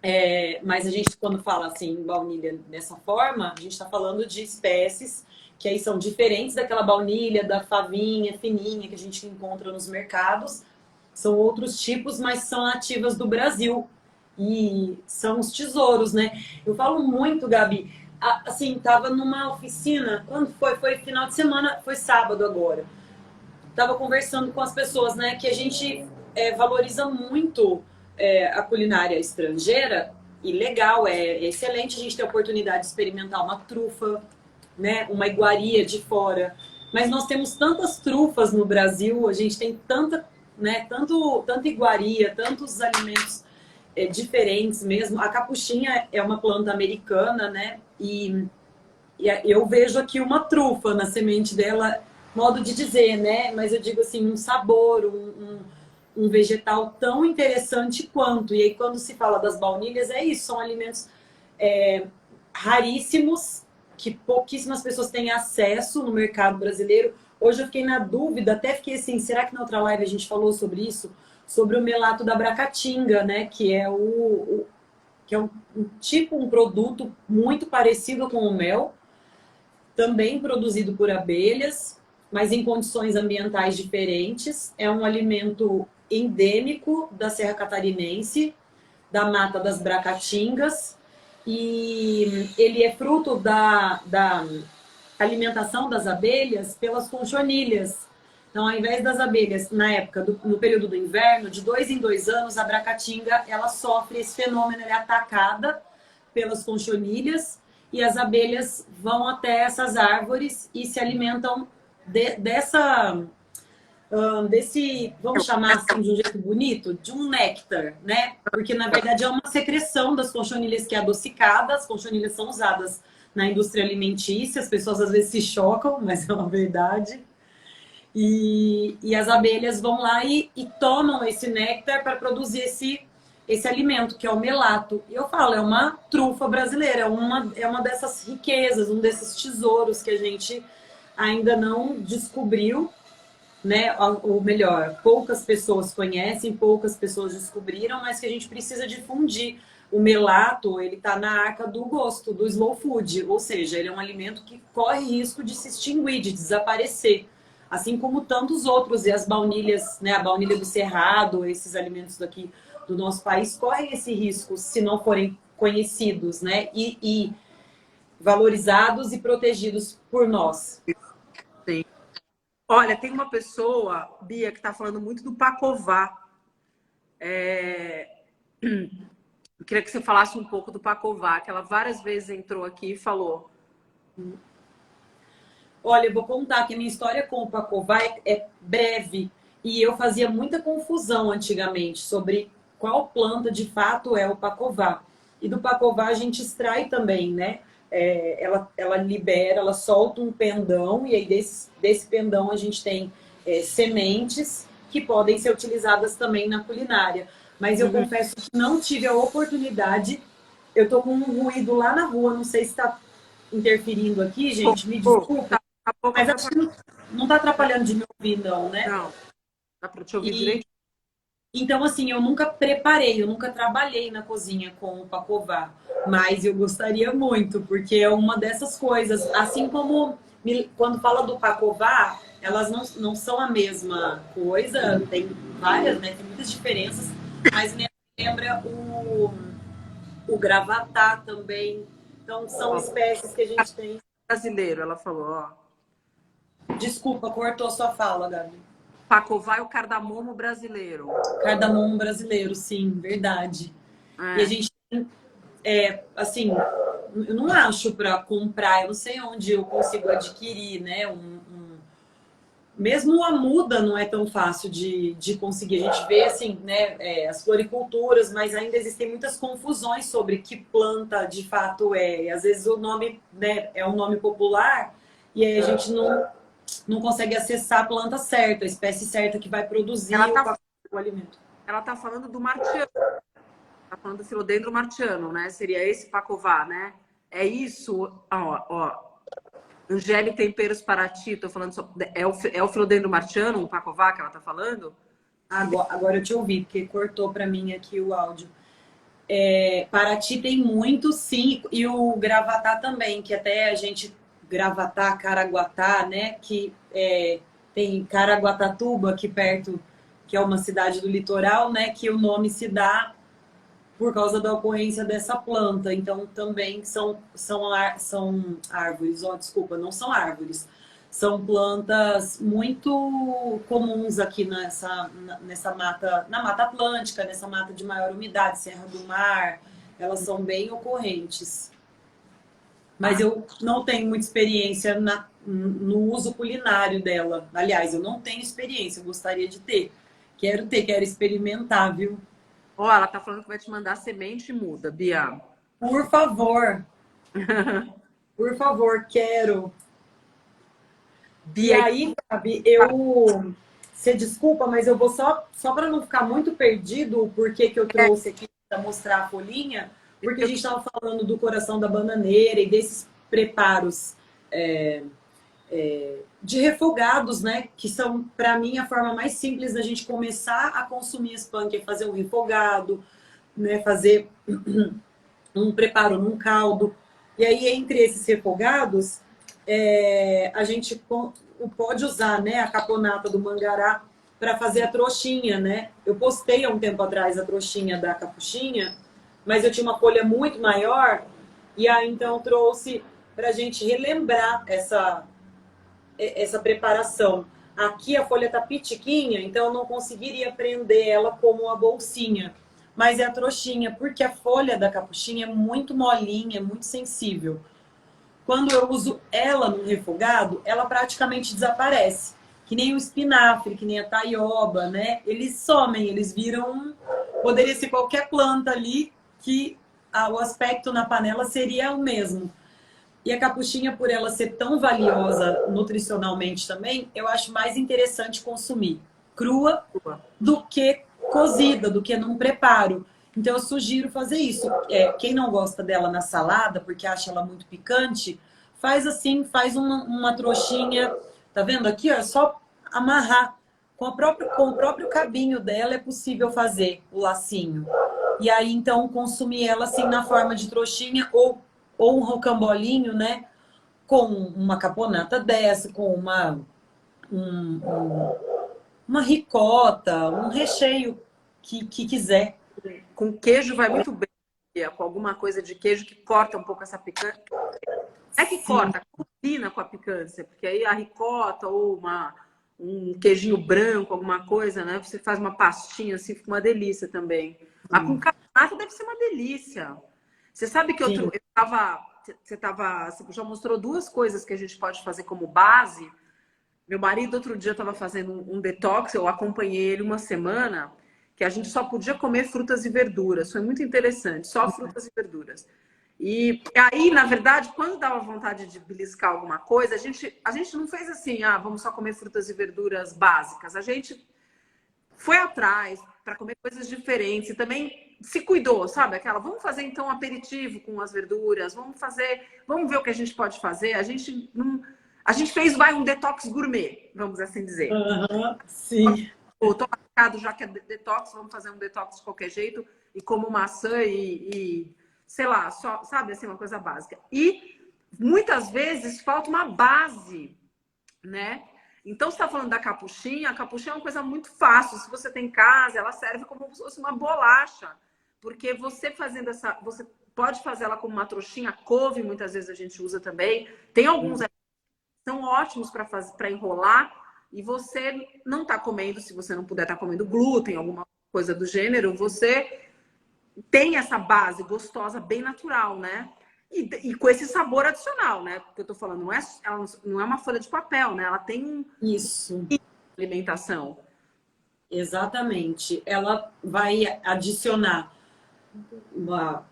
a gente, quando fala assim, em baunilha dessa forma, a gente está falando de espécies que aí são diferentes daquela baunilha, da favinha fininha que a gente encontra nos mercados. São outros tipos, mas são nativas do Brasil. E são os tesouros, né? Eu falo muito, Gabi. Assim, tava numa oficina, quando foi? Foi final de semana, foi sábado agora. Tava conversando com as pessoas, né? Que a gente valoriza muito a culinária estrangeira. E legal, é excelente a gente ter a oportunidade de experimentar uma trufa, né? Uma iguaria de fora. Mas nós temos tantas trufas no Brasil, a gente tem tanta, né? Tanta iguaria, tantos alimentos diferentes mesmo. A capuchinha é uma planta americana, né? E eu vejo aqui uma trufa na semente dela, modo de dizer, né? Mas eu digo assim, um sabor, um vegetal tão interessante quanto. E aí, quando se fala das baunilhas, é isso, são alimentos raríssimos, que pouquíssimas pessoas têm acesso no mercado brasileiro. Hoje eu fiquei na dúvida, até fiquei assim, será que na outra live a gente falou sobre isso? Sobre o melato da Bracatinga, né? Que é um produto muito parecido com o mel, também produzido por abelhas, mas em condições ambientais diferentes. É um alimento endêmico da Serra Catarinense, da Mata das Bracatingas, e ele é fruto da alimentação das abelhas pelas conchonilhas. Então, ao invés das abelhas, na época, no período do inverno, de 2 em 2 anos, a bracatinga, ela sofre esse fenômeno, ela é atacada pelas conchonilhas, e as abelhas vão até essas árvores e se alimentam desse, vamos chamar assim de um jeito bonito, de um néctar, né? Porque, na verdade, é uma secreção das conchonilhas que é adocicada. As conchonilhas são usadas na indústria alimentícia, as pessoas às vezes se chocam, mas é uma verdade. E as abelhas vão lá e tomam esse néctar para produzir esse alimento, que é o melato. E eu falo, é uma trufa brasileira, é uma dessas riquezas, um desses tesouros que a gente ainda não descobriu, né? Ou melhor, poucas pessoas conhecem, poucas pessoas descobriram, mas que a gente precisa difundir. O melato, ele está na arca do gosto, do slow food, ou seja, ele é um alimento que corre risco de se extinguir, de desaparecer. Assim como tantos outros, e as baunilhas, né, a baunilha do Cerrado, esses alimentos daqui do nosso país correm esse risco se não forem conhecidos, né, e valorizados e protegidos por nós. Sim. Olha, tem uma pessoa, Bia, que está falando muito do pacová. Eu queria que você falasse um pouco do pacová, que ela várias vezes entrou aqui e falou. Olha, eu vou contar que a minha história com o pacová é breve. E eu fazia muita confusão antigamente sobre qual planta de fato é o pacová. E do pacová a gente extrai também, né? Ela libera, ela solta um pendão, e aí desse pendão a gente tem sementes que podem ser utilizadas também na culinária. Mas eu confesso que não tive a oportunidade. Eu tô com um ruído lá na rua, não sei se está interferindo aqui, gente, me desculpa. Mas acho que não está atrapalhando de me ouvir, não, né? Não, dá para te ouvir direito. Então, assim, eu nunca preparei, eu nunca trabalhei na cozinha com o pacovar, mas eu gostaria muito, porque é uma dessas coisas. Assim como quando fala do pacovar, elas não são a mesma coisa, tem várias, né? Tem muitas diferenças, mas me lembra o gravatá também. Então, são Ó, espécies que a gente tem. brasileiro, ela falou, ó. Desculpa, cortou sua fala, Gabi. Pacová é o cardamomo brasileiro. Cardamomo brasileiro, sim, verdade. E a É. gente assim, eu não acho para comprar, eu não sei onde eu consigo adquirir, né? Mesmo a muda não é tão fácil de conseguir. A gente vê, assim, né, as floriculturas, mas ainda existem muitas confusões sobre que planta de fato é. E às vezes o nome, né, é um nome popular e aí a gente não consegue acessar a planta certa, a espécie certa que vai Ela produzir tá, o alimento. ela tá falando do martiano, tá falando do Philodendron martiano, né? Seria esse pacová, né? É isso, ó. Angélica Temperos Paraty, tô falando é o Philodendron martiano, o pacová que ela tá falando? Agora eu te ouvi, porque cortou para mim aqui o áudio. Paraty tem muito, sim, e o Gravatá também, que até a gente, Gravatá, Caraguatá, né, que tem Caraguatatuba aqui perto, que é uma cidade do litoral, né, que o nome se dá por causa da ocorrência dessa planta. Então, também são árvores, desculpa, não são árvores. São plantas muito comuns aqui nessa mata, na Mata Atlântica, nessa mata de maior umidade, Serra do Mar. Elas são bem ocorrentes. Mas eu não tenho muita experiência no uso culinário dela. Aliás, eu não tenho experiência, eu gostaria de ter. Quero experimentar, viu? Ó, ela tá falando que vai te mandar semente muda, Bia. Por favor, por favor, quero. E Bia, aí, Gabi, você desculpa, mas eu vou só para não ficar muito perdido o porquê que eu trouxe aqui para mostrar a folhinha, porque a gente estava falando do coração da bananeira e desses preparos de refogados, né? Que são, para mim, a forma mais simples da gente começar a consumir esse pão, que é fazer um refogado, né? Fazer um preparo num caldo. E aí, entre esses refogados, a gente pode usar, né, a caponata do mangará para fazer a trouxinha, né? Eu postei há um tempo atrás a trouxinha da capuchinha, mas eu tinha uma folha muito maior e aí então trouxe para a gente relembrar essa preparação. Aqui a folha tá pitiquinha, então eu não conseguiria prender ela como uma bolsinha. Mas é a trouxinha, porque a folha da capuchinha é muito molinha, é muito sensível. Quando eu uso ela no refogado, ela praticamente desaparece. Que nem o espinafre, que nem a taioba, né? Eles somem, eles viram... Poderia ser qualquer planta ali que o aspecto na panela seria o mesmo. E a capuchinha, por ela ser tão valiosa nutricionalmente também, eu acho mais interessante consumir crua do que cozida, do que num preparo. Então eu sugiro fazer isso. Quem não gosta dela na salada, porque acha ela muito picante, faz assim, faz uma trouxinha. Tá vendo aqui? Ó, é só amarrar. Com o próprio cabinho dela é possível fazer o lacinho. E aí, então, consumir ela assim na forma de trouxinha ou um rocambolinho, né? Com uma caponata dessa, com uma ricota, um recheio que quiser. com queijo vai muito bem, Bia, com alguma coisa de queijo que corta um pouco essa picância. É que Sim, corta, combina com a picância, porque aí a ricota ou um queijinho branco, alguma coisa, né? Você faz uma pastinha assim, fica uma delícia também. Mas com carbonata deve ser uma delícia. Você sabe que sim. você já mostrou duas coisas que a gente pode fazer como base. Meu marido outro dia estava fazendo um detox, eu acompanhei ele uma semana, que a gente só podia comer frutas e verduras. Foi muito interessante, só frutas e verduras. E aí, na verdade, quando dava vontade de beliscar alguma coisa, a gente não fez assim, vamos só comer frutas e verduras básicas. A gente foi atrás para comer coisas diferentes e também se cuidou, sabe? Vamos fazer então um aperitivo com as verduras, vamos ver o que a gente pode fazer. A gente fez um detox gourmet, vamos assim dizer. Aham, sim. Tomar já que é detox, vamos fazer um detox de qualquer jeito, e como maçã sei lá, só, sabe, assim, uma coisa básica. E muitas vezes falta uma base, né? Então, você está falando da capuchinha, a capuchinha é uma coisa muito fácil. Se você tem em casa, ela serve como se fosse uma bolacha. Porque você fazendo você pode fazer ela como uma trouxinha, couve, muitas vezes a gente usa também. Tem alguns que são ótimos para enrolar. E você não está comendo, se você não puder estar comendo glúten, alguma coisa do gênero, você tem essa base gostosa, bem natural, né? E com esse sabor adicional, né? Porque eu tô falando, ela não é uma folha de papel, né? Ela tem Isso. alimentação. Exatamente. Ela vai adicionar uma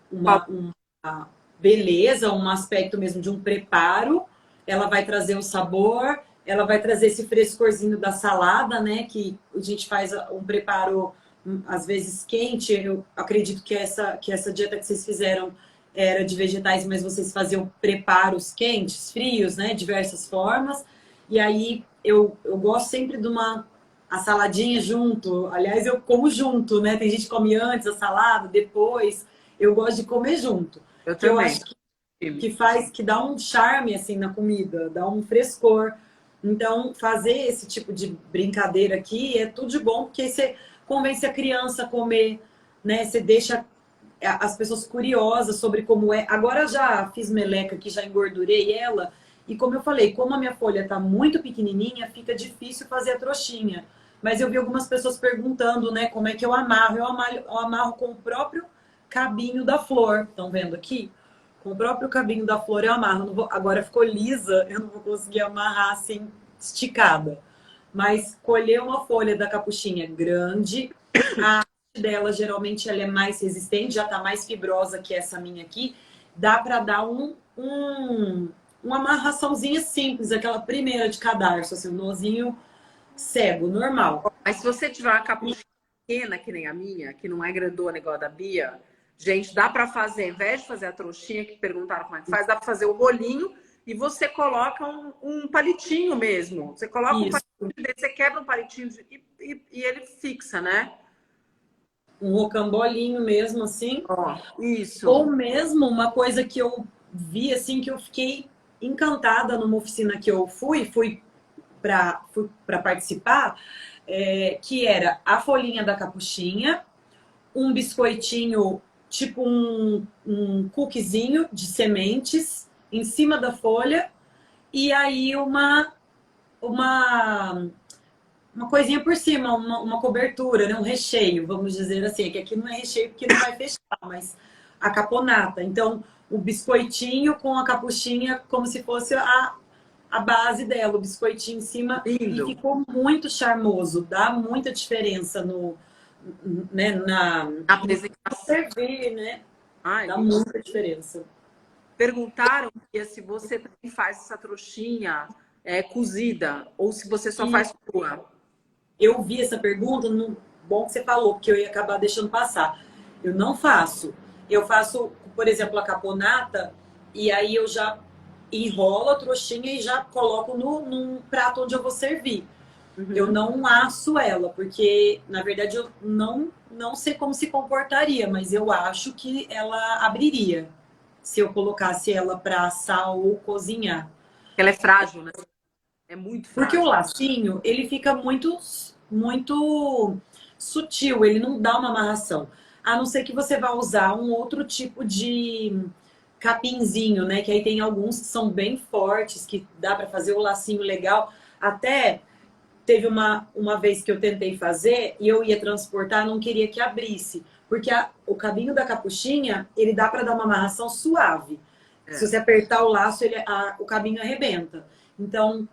beleza, um aspecto mesmo de um preparo. Ela vai trazer o sabor, ela vai trazer esse frescorzinho da salada, né? Que a gente faz um preparo, às vezes, quente. Eu acredito que essa dieta que vocês fizeram era de vegetais, mas vocês faziam preparos quentes, frios, né? Diversas formas. E aí eu gosto sempre de a saladinha junto. Aliás, eu como junto, né? Tem gente que come antes a salada, depois. Eu gosto de comer junto. Eu também. Eu acho que dá um charme assim na comida, dá um frescor. Então, fazer esse tipo de brincadeira aqui é tudo de bom, porque você convence a criança a comer, né? Você deixa as pessoas curiosas sobre como é. Agora eu já fiz meleca aqui, já engordurei ela. E como eu falei, como a minha folha está muito pequenininha, fica difícil fazer a trouxinha. Mas eu vi algumas pessoas perguntando, né, como é que eu amarro. Eu amarro com o próprio cabinho da flor. Estão vendo aqui? Com o próprio cabinho da flor eu amarro. Agora ficou lisa, eu não vou conseguir amarrar assim, esticada. Mas colher uma folha da capuchinha grande, a arte dela geralmente ela é mais resistente, já está mais fibrosa que essa minha aqui. Dá para dar uma amarraçãozinha simples, aquela primeira de cadarço, assim, um nozinho cego, normal. Mas se você tiver uma capuchinha pequena, que nem a minha, que não é grandona igual a da Bia, gente, dá para fazer, ao invés de fazer a trouxinha, que perguntaram como é que faz, dá para fazer o rolinho e você coloca um palitinho mesmo. Você coloca um palitinho, você quebra um palitinho e ele fixa, né? Um rocambolinho mesmo, assim. Isso. Ou mesmo uma coisa que eu vi, assim, que eu fiquei encantada numa oficina que eu fui para participar, que era a folhinha da capuchinha, um biscoitinho, tipo um cookiezinho de sementes em cima da folha, e aí uma coisinha por cima, uma cobertura, né? Um recheio, vamos dizer assim, que aqui não é recheio porque não vai fechar, mas a caponata. Então, o biscoitinho com a capuchinha como se fosse a base dela, o biscoitinho em cima. Lindo. E ficou muito charmoso, dá muita diferença na apresentação. Servir, né? Ai, dá muita diferença. Perguntaram se você também faz essa trouxinha cozida ou se você só faz crua. Eu vi essa pergunta, bom que você falou, porque eu ia acabar deixando passar. Eu não faço. Eu faço, por exemplo, a caponata, e aí eu já enrolo a trouxinha e já coloco num prato onde eu vou servir. Uhum. Eu não asso ela, porque, na verdade, eu não sei como se comportaria, mas eu acho que ela abriria se eu colocasse ela para assar ou cozinhar. Ela é frágil, né? É muito frágil. Porque o lacinho, ele fica muito sutil, ele não dá uma amarração. A não ser que você vá usar um outro tipo de capinzinho, né? Que aí tem alguns que são bem fortes, que dá para fazer o lacinho legal. Até teve uma vez que eu tentei fazer e eu ia transportar, não queria que abrisse. Porque o cabinho da capuchinha, ele dá para dar uma amarração suave. Se você apertar o laço, o cabinho arrebenta. Então,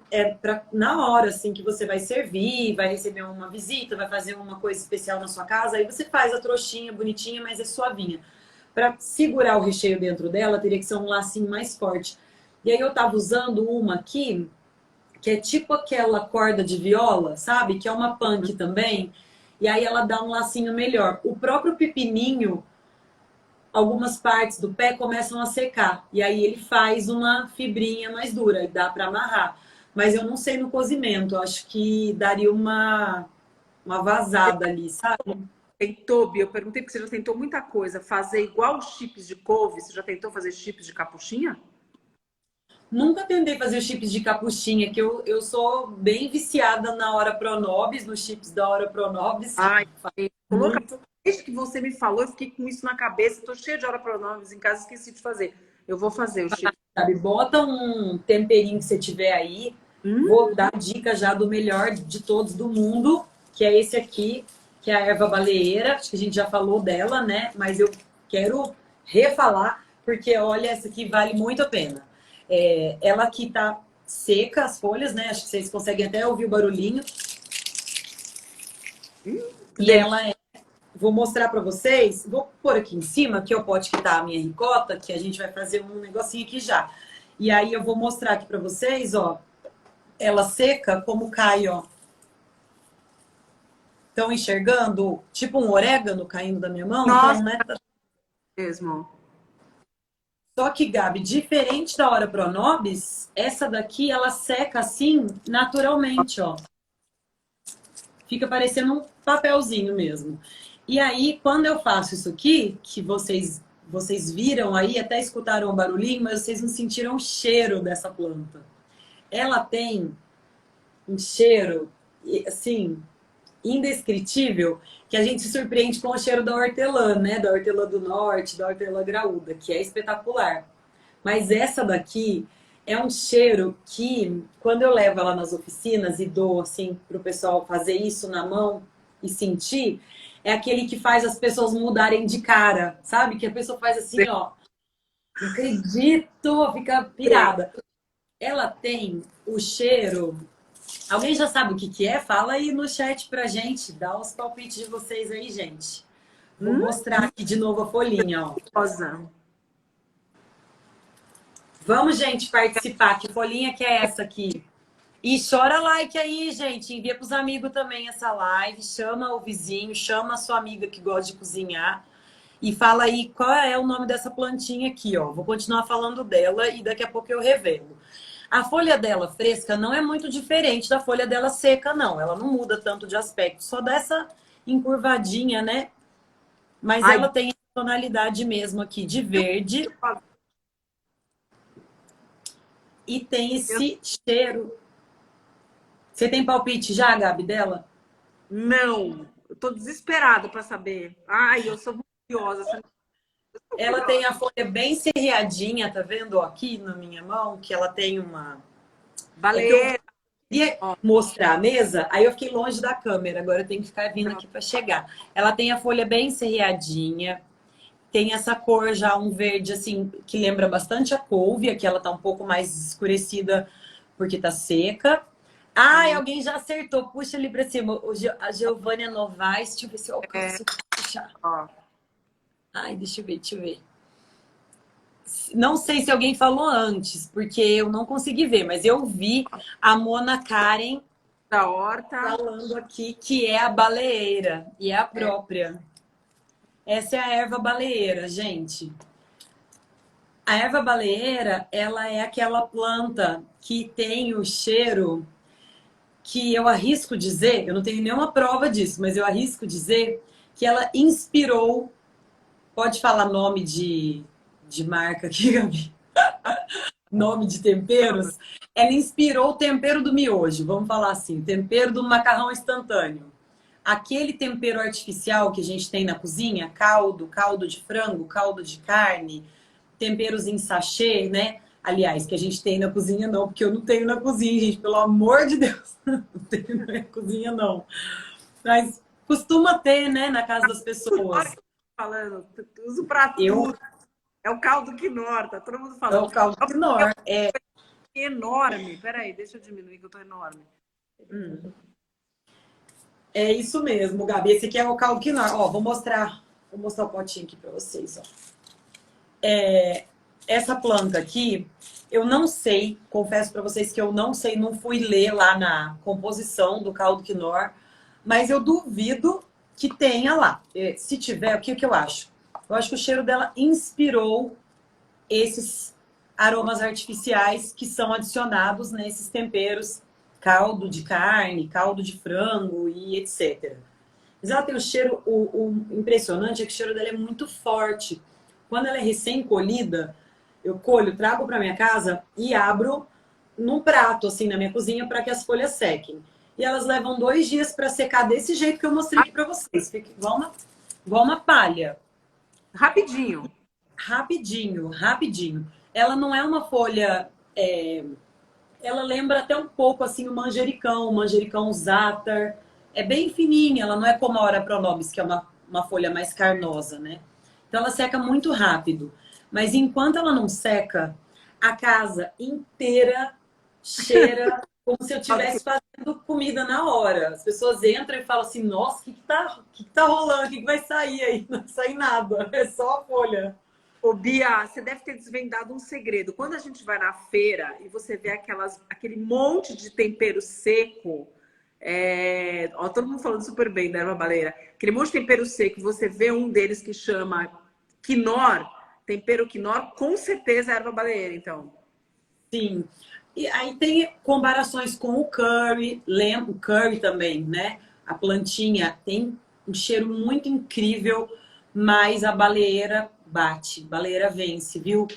na hora assim que você vai servir, vai receber uma visita, vai fazer uma coisa especial na sua casa, aí você faz a trouxinha bonitinha, mas é suavinha. Para segurar o recheio dentro dela, teria que ser um lacinho mais forte. E aí eu tava usando uma aqui, que é tipo aquela corda de viola, sabe? Que é uma punk também. E aí ela dá um lacinho melhor. O próprio pepininho, algumas partes do pé começam a secar. E aí ele faz uma fibrinha mais dura e dá para amarrar. Mas eu não sei no cozimento. Acho que daria uma uma vazada ali, sabe? Tentou, Bia, eu perguntei porque você já tentou muita coisa. Fazer igual os chips de couve, você já tentou fazer chips de capuchinha? Nunca tentei fazer os chips de capuchinha, que eu sou bem viciada na Hora Pronobis, nos chips da Hora Pronobis. Ai, coloca. Muito. Desde que você me falou, eu fiquei com isso na cabeça. Tô cheia de hora pronomes em casa, esqueci de fazer. Eu vou fazer o chip. Sabe? Bota um temperinho que você tiver aí. Hum, Vou dar a dica já do melhor de todos do mundo, que é esse aqui, que é a erva baleeira. Acho que a gente já falou dela, né? Mas eu quero refalar, porque olha, essa aqui vale muito a pena. Ela aqui tá seca, as folhas, né? Acho que vocês conseguem até ouvir o barulhinho. E ela é. Vou mostrar para vocês. Vou pôr aqui em cima, que é o pote que tá a minha ricota, que a gente vai fazer um negocinho aqui já. E aí eu vou mostrar aqui para vocês, ó. Ela seca, como cai, ó. Estão enxergando? Tipo um orégano caindo da minha mão? Nossa, Então, né? mesmo. Só que, Gabi, diferente da Hora Pronobis, essa daqui, ela seca assim, naturalmente, ó. Fica parecendo um papelzinho mesmo. E aí, quando eu faço isso aqui, que vocês viram aí, até escutaram o barulhinho, mas vocês não sentiram o cheiro dessa planta. Ela tem um cheiro, assim, indescritível, que a gente se surpreende com o cheiro da hortelã, né? Da hortelã do norte, da hortelã graúda, que é espetacular. Mas essa daqui é um cheiro que, quando eu levo ela nas oficinas e dou, assim, pro pessoal fazer isso na mão e sentir, é aquele que faz as pessoas mudarem de cara, sabe? Que a pessoa faz assim, ó, não acredito, fica pirada. Ela tem o cheiro. Alguém já sabe o que que é? Fala aí no chat pra gente, dá os palpites de vocês aí, gente. Vou mostrar aqui de novo a folhinha, ó. Rosa. Vamos, gente, participar. Que folhinha que é essa aqui? E chora like aí, gente. Envia pros amigos também essa live. Chama o vizinho, chama a sua amiga que gosta de cozinhar. E fala aí qual é o nome dessa plantinha aqui, ó. Vou continuar falando dela e daqui a pouco eu revelo. A folha dela fresca não é muito diferente da folha dela seca, não. Ela não muda tanto de aspecto, só dessa encurvadinha, né? Mas ela tem a tonalidade mesmo aqui de verde. E tem esse cheiro. Você tem palpite já, Gabi, dela? Não, eu tô desesperada para saber. Ai, eu sou muito curiosa. Ela tem a folha bem serreadinha, tá vendo aqui na minha mão? Que ela tem uma... Baleia. Eu queria mostrar a mesa, aí eu fiquei longe da câmera, agora eu tenho que ficar vindo aqui para chegar. Ela tem a folha bem serreadinha, tem essa cor já, um verde assim, que lembra bastante a couve, aqui ela tá um pouco mais escurecida porque tá seca. Ai, alguém já acertou, puxa ali pra cima. A Giovânia Novaes, deixa eu ver se eu alcanço puxar. Ai, deixa eu ver. Não sei se alguém falou antes, porque eu não consegui ver, mas eu vi a Mona Karen Da horta. falando aqui que é a baleeira, e é a própria. Essa é a erva baleeira, gente. A erva baleeira, ela é aquela planta que tem o cheiro que eu arrisco dizer, eu não tenho nenhuma prova disso, mas eu arrisco dizer que ela inspirou, pode falar nome de marca aqui, Gabi? Nome de temperos? Ela inspirou o tempero do miojo, vamos falar assim, o tempero do macarrão instantâneo. Aquele tempero artificial que a gente tem na cozinha, caldo de frango, caldo de carne, temperos em sachê, né? Aliás, que a gente tem na cozinha não, porque eu não tenho na cozinha, gente, pelo amor de Deus. Não tenho na cozinha não. Mas costuma ter, né, na casa das pessoas. Falando, uso pra tudo. É o caldo quinor, tá todo mundo falando. É o caldo quinor, é enorme. Peraí, deixa eu diminuir que eu tô enorme. É isso mesmo, Gabi. Esse aqui é o caldo quinor. Ó, vou mostrar o potinho aqui pra vocês, ó. Essa planta aqui, eu não sei, confesso pra vocês que eu não sei, não fui ler lá na composição do caldo quinor, mas eu duvido que tenha lá. Se tiver, o que eu acho? Eu acho que o cheiro dela inspirou esses aromas artificiais que são adicionados nesses temperos caldo de carne, caldo de frango e etc. Mas ela tem um cheiro, o impressionante é que o cheiro dela é muito forte. Quando ela é recém-colhida, eu colho, trago para minha casa e abro num prato, assim, na minha cozinha, para que as folhas sequem. E elas levam 2 dias para secar desse jeito que eu mostrei aqui para vocês. Fica igual uma palha. Rapidinho. Rapidinho, rapidinho. Ela não é uma folha... ela lembra até um pouco, assim, o manjericão zátar. É bem fininha, ela não é como a Ora Pronobis, que é uma folha mais carnosa, né? Então ela seca muito rápido. Mas enquanto ela não seca, a casa inteira cheira como se eu estivesse fazendo comida na hora. As pessoas entram e falam assim, nossa, o que tá rolando? O que vai sair aí? Não sai nada, é só a folha. Ô, Bia, você deve ter desvendado um segredo. Quando a gente vai na feira e você vê aquele monte de tempero seco, ó, todo mundo falando super bem da erva baleeira, aquele monte de tempero seco, você vê um deles que chama quinor, tempero quinor, com certeza é erva baleeira, então. Sim. E aí tem comparações com o curry, o curry também, né? A plantinha tem um cheiro muito incrível, mas a baleeira bate, baleeira vence, viu?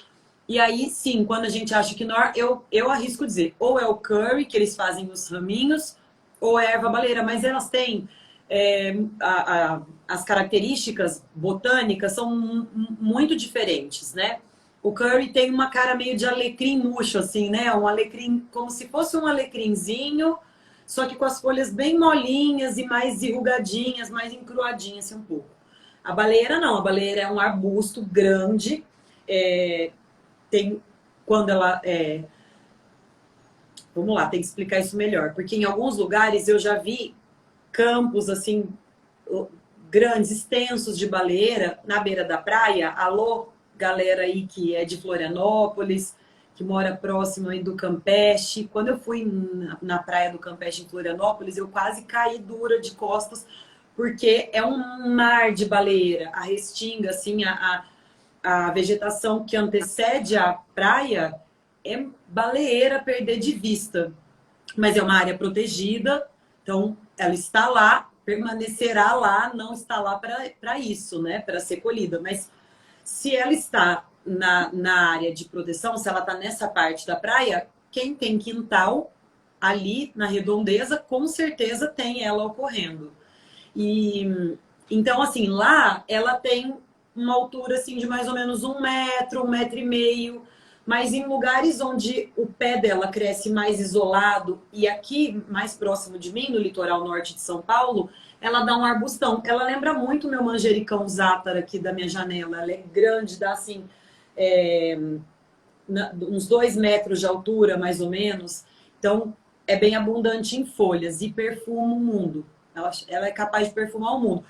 E aí, sim, quando a gente acha quinor, eu arrisco dizer, ou é o curry, que eles fazem os raminhos, ou é a erva baleeira, mas elas têm as características botânicas são muito diferentes, né? O curry tem uma cara meio de alecrim murcho, assim, né? Um alecrim, como se fosse um alecrimzinho, só que com as folhas bem molinhas e mais enrugadinhas, mais encruadinhas, assim, um pouco. A baleeira não, a baleeira é um arbusto grande, quando ela vamos lá, tem que explicar isso melhor, porque em alguns lugares eu já vi campos, assim, grandes, extensos de baleeira na beira da praia. Alô, galera aí que é de Florianópolis, que mora próximo aí do Campeche. Quando eu fui na praia do Campeche, em Florianópolis, eu quase caí dura de costas, porque é um mar de baleeira. A restinga, assim, a vegetação que antecede a praia é baleeira perder de vista. Mas é uma área protegida, então ela está lá, permanecerá lá, não está lá para isso, né? Para ser colhida. Mas se ela está na área de proteção, se ela está nessa parte da praia, quem tem quintal ali na redondeza, com certeza tem ela ocorrendo. E então, assim, lá ela tem uma altura assim, de mais ou menos 1 metro, 1,5 metros. Mas em lugares onde o pé dela cresce mais isolado, e aqui, mais próximo de mim, no litoral norte de São Paulo, ela dá um arbustão. Ela lembra muito o meu manjericão zátar aqui da minha janela. Ela é grande, dá assim, uns 2 metros de altura, mais ou menos. Então, é bem abundante em folhas e perfuma o mundo. Ela é capaz de perfumar o mundo.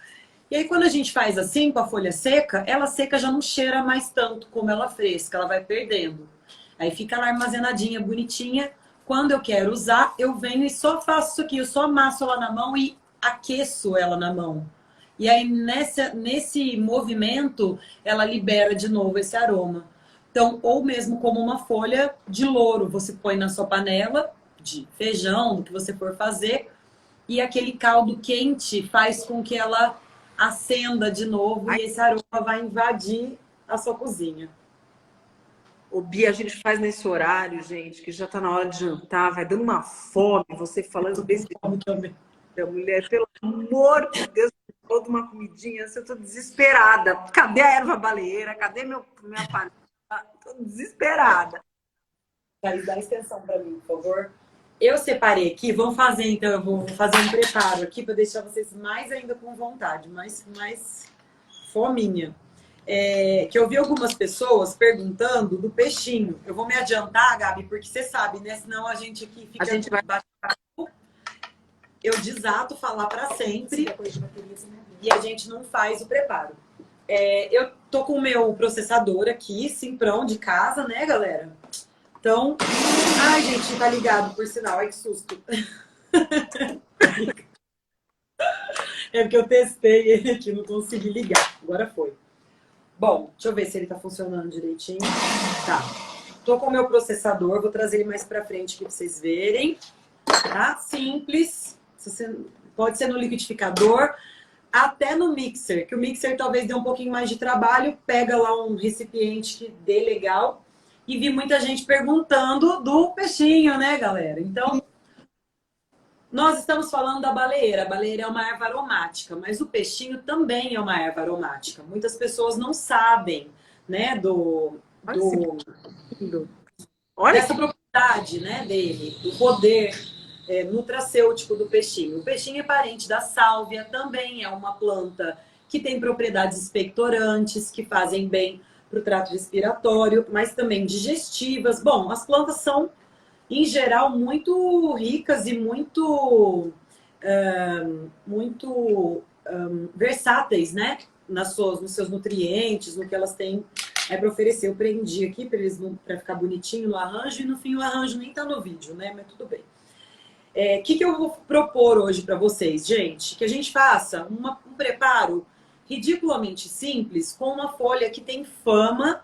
E aí, quando a gente faz assim, com a folha seca, ela seca já não cheira mais tanto como ela fresca, ela vai perdendo. Aí fica lá armazenadinha, bonitinha. Quando eu quero usar, eu venho e só faço isso aqui, eu só amasso ela na mão e aqueço ela na mão. E aí, nesse movimento, ela libera de novo esse aroma. Então, ou mesmo como uma folha de louro, você põe na sua panela de feijão, do que você for fazer, e aquele caldo quente faz com que ela acenda de novo e esse aroma vai invadir a sua cozinha. O Bia, a gente faz nesse horário, gente, que já tá na hora de jantar, vai dando uma fome, você falando desse fome também. Minha mulher, pelo amor de Deus, toda uma comidinha, eu tô desesperada. Cadê a erva baleeira? Cadê minha panela? Tô desesperada. Thaís, dá extensão para mim, por favor. Eu separei aqui, vamos fazer então, eu vou fazer um preparo aqui para deixar vocês mais ainda com vontade, mais fominha. Que eu vi algumas pessoas perguntando do peixinho. Eu vou me adiantar, Gabi, porque você sabe, né? Senão a gente aqui fica... A gente vai... Eu desato falar para sempre e a gente não faz o preparo. Eu tô com o meu processador aqui, Simprão de casa, né, galera? Então, ai, gente, tá ligado, por sinal. Ai, que susto. É porque eu testei ele aqui, não consegui ligar. Agora foi. Bom, deixa eu ver se ele tá funcionando direitinho. Tá. Tô com o meu processador, vou trazer ele mais pra frente aqui pra vocês verem. tá? Simples. Pode ser no liquidificador, até no mixer, que o mixer talvez dê um pouquinho mais de trabalho. Pega lá um recipiente que dê legal. E vi muita gente perguntando do peixinho, né, galera? Então, nós estamos falando da baleeira. A baleeira é uma erva aromática, mas o peixinho também é uma erva aromática. Muitas pessoas não sabem, né, dessa propriedade, né, dele, do poder nutracêutico do peixinho. O peixinho é parente da sálvia, também é uma planta que tem propriedades expectorantes, que fazem bem para o trato respiratório, mas também digestivas. Bom, as plantas são, em geral, muito ricas e muito versáteis, né? Nos seus nutrientes, no que elas têm para oferecer. Eu prendi aqui para ficar bonitinho no arranjo, e no fim o arranjo nem tá no vídeo, né? Mas tudo bem. O que eu vou propor hoje para vocês, gente? Que a gente faça um preparo ridiculamente simples com uma folha que tem fama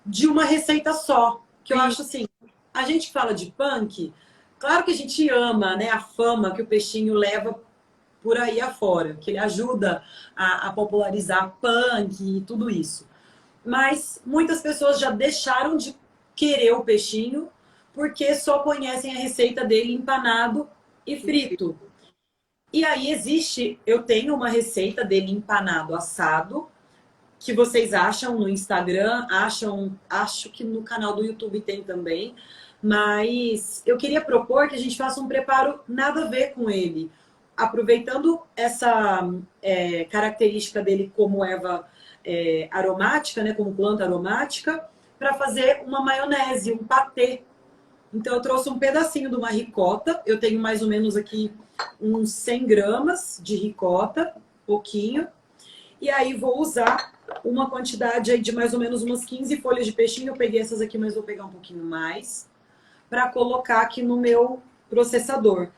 de uma receita só. Que eu acho assim, a gente fala de punk, claro que a gente ama, né, a fama que o peixinho leva por aí afora, que ele ajuda a popularizar punk e tudo isso. Mas muitas pessoas já deixaram de querer o peixinho porque só conhecem a receita dele empanado e frito. E aí eu tenho uma receita dele empanado assado, que vocês acham no Instagram, acho que no canal do YouTube tem também, mas eu queria propor que a gente faça um preparo nada a ver com ele, aproveitando essa característica dele como erva aromática, né, como planta aromática, para fazer uma maionese, um patê. Então, eu trouxe um pedacinho de uma ricota. Eu tenho mais ou menos aqui uns 100 gramas de ricota, pouquinho. E aí, vou usar uma quantidade aí de mais ou menos umas 15 folhas de peixinho. Eu peguei essas aqui, mas vou pegar um pouquinho mais. Para colocar aqui no meu processador.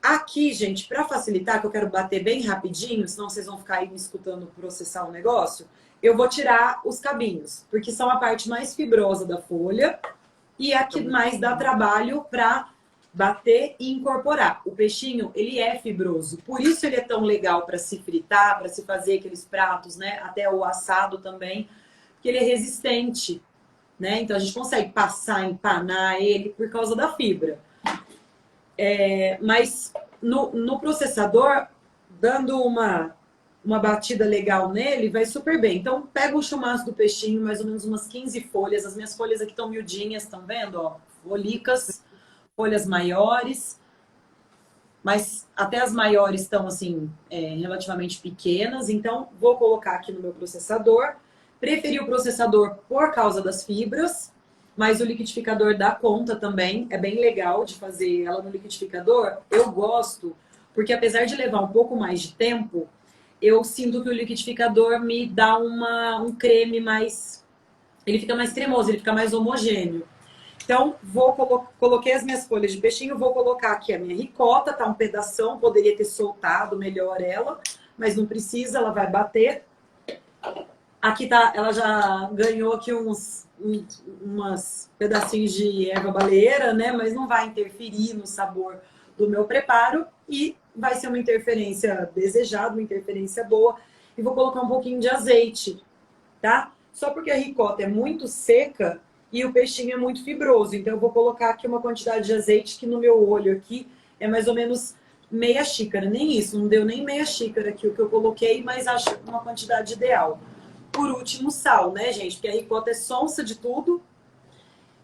Aqui, gente, para facilitar, que eu quero bater bem rapidinho, senão vocês vão ficar aí me escutando processar o negócio, eu vou tirar os cabinhos, porque são a parte mais fibrosa da folha. E a que mais dá trabalho para bater e incorporar. O peixinho, ele é fibroso. Por isso ele é tão legal para se fritar, para se fazer aqueles pratos, né? Até o assado também, porque ele é resistente, né? Então a gente consegue passar, empanar ele por causa da fibra. Mas no processador, dando uma batida legal nele, vai super bem. Então, pega o chumaço do peixinho, mais ou menos umas 15 folhas. As minhas folhas aqui estão miudinhas, estão vendo? Ó, folicas, folhas maiores. Mas até as maiores estão, assim, relativamente pequenas. Então, vou colocar aqui no meu processador. Preferi o processador por causa das fibras, mas o liquidificador dá conta também. É bem legal de fazer ela no liquidificador. Eu gosto, porque apesar de levar um pouco mais de tempo, eu sinto que o liquidificador me dá um creme mais... Ele fica mais cremoso, ele fica mais homogêneo. Então, coloquei as minhas folhas de peixinho, vou colocar aqui a minha ricota, tá um pedação, poderia ter soltado melhor ela, mas não precisa, ela vai bater. Aqui tá, ela já ganhou aqui umas pedacinhos de erva baleeira, né? Mas não vai interferir no sabor do meu preparo e vai ser uma interferência desejada, uma interferência boa. E vou colocar um pouquinho de azeite, tá? Só porque a ricota é muito seca e o peixinho é muito fibroso. Então eu vou colocar aqui uma quantidade de azeite que no meu olho aqui é mais ou menos meia xícara. Nem isso, não deu nem meia xícara aqui o que eu coloquei, mas acho uma quantidade ideal. Por último, sal, né, gente? Porque a ricota é sonsa de tudo.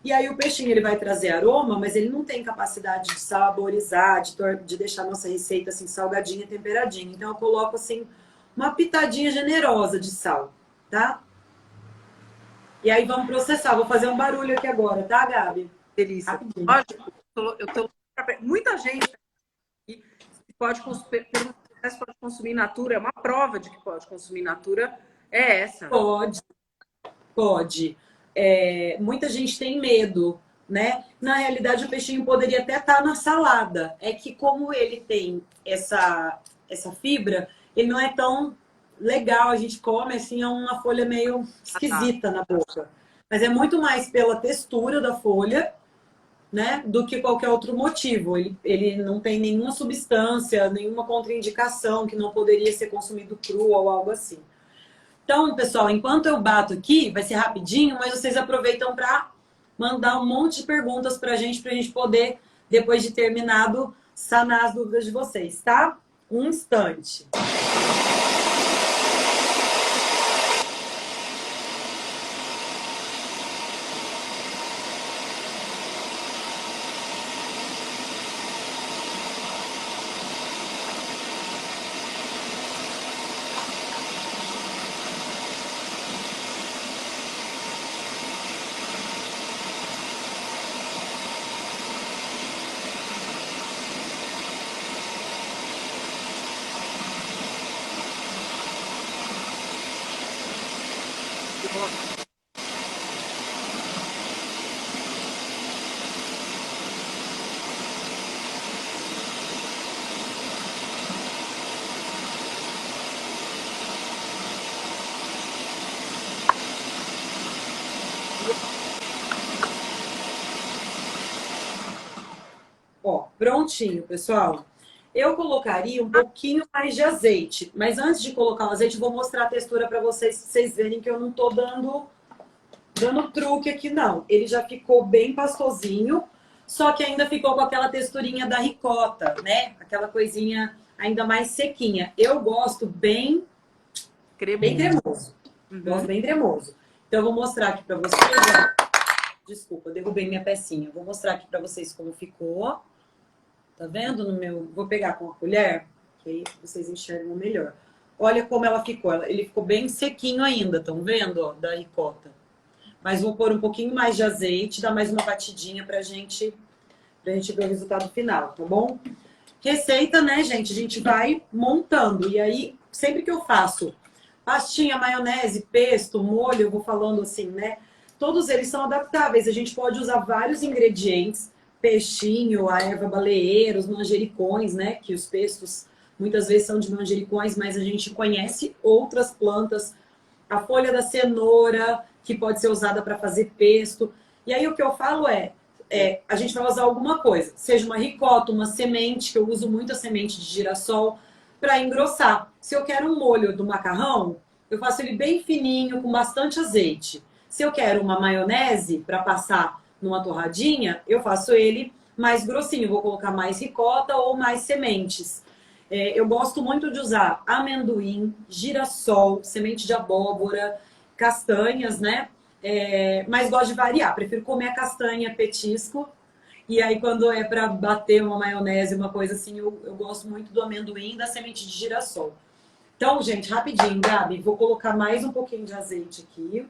E aí o peixinho ele vai trazer aroma, mas ele não tem capacidade de saborizar, de deixar a nossa receita assim salgadinha, temperadinha. Então eu coloco assim uma pitadinha generosa de sal, tá? E aí vamos processar. Vou fazer um barulho aqui agora, tá, Gabi? Delícia. Rapidinho. Muita gente pode consumir natura. É uma prova de que pode consumir natura. É essa. Pode. Muita gente tem medo, né? Na realidade, o peixinho poderia até estar na salada. É que como ele tem essa fibra, ele não é tão legal. A gente come, assim, é uma folha meio esquisita na boca. Mas é muito mais pela textura da folha, né, do que qualquer outro motivo. Ele não tem nenhuma substância, nenhuma contraindicação que não poderia ser consumido cru ou algo assim. Então, pessoal, enquanto eu bato aqui, vai ser rapidinho, mas vocês aproveitam para mandar um monte de perguntas para a gente poder, depois de terminado, sanar as dúvidas de vocês, tá? Um instante. Ó, prontinho, pessoal. Eu colocaria um pouquinho mais de azeite, mas antes de colocar o azeite, eu vou mostrar a textura para vocês verem que eu não tô dando truque aqui, não. Ele já ficou bem pastosinho, só que ainda ficou com aquela texturinha da ricota, né? Aquela coisinha ainda mais sequinha. Eu gosto bem cremoso. Gosto bem cremoso. Então, eu vou mostrar aqui para vocês, ó. Desculpa, eu derrubei minha pecinha. Vou mostrar aqui para vocês como ficou. Tá vendo no meu... Vou pegar com a colher, que aí vocês enxergam melhor. Olha como ela ficou. Ele ficou bem sequinho ainda, estão vendo, ó, da ricota. Mas vou pôr um pouquinho mais de azeite, dar mais uma batidinha pra gente ver o resultado final, tá bom? Receita, né, gente? A gente vai montando. E aí, sempre que eu faço pastinha, maionese, pesto, molho, eu vou falando assim, né? Todos eles são adaptáveis. A gente pode usar vários ingredientes. Peixinho, a erva baleeira, os manjericões, né? Que os pestos muitas vezes são de manjericões, mas a gente conhece outras plantas. A folha da cenoura, que pode ser usada para fazer pesto. E aí o que eu falo a gente vai usar alguma coisa. Seja uma ricota, uma semente, que eu uso muito a semente de girassol, para engrossar. Se eu quero um molho do macarrão, eu faço ele bem fininho, com bastante azeite. Se eu quero uma maionese para passar numa torradinha, eu faço ele mais grossinho. Vou colocar mais ricota ou mais sementes. Eu gosto muito de usar amendoim, girassol, semente de abóbora, castanhas, né? Mas gosto de variar. Prefiro comer a castanha petisco. E aí, quando é para bater uma maionese, uma coisa assim, eu gosto muito do amendoim e da semente de girassol. Então, gente, rapidinho, Gabi, vou colocar mais um pouquinho de azeite aqui.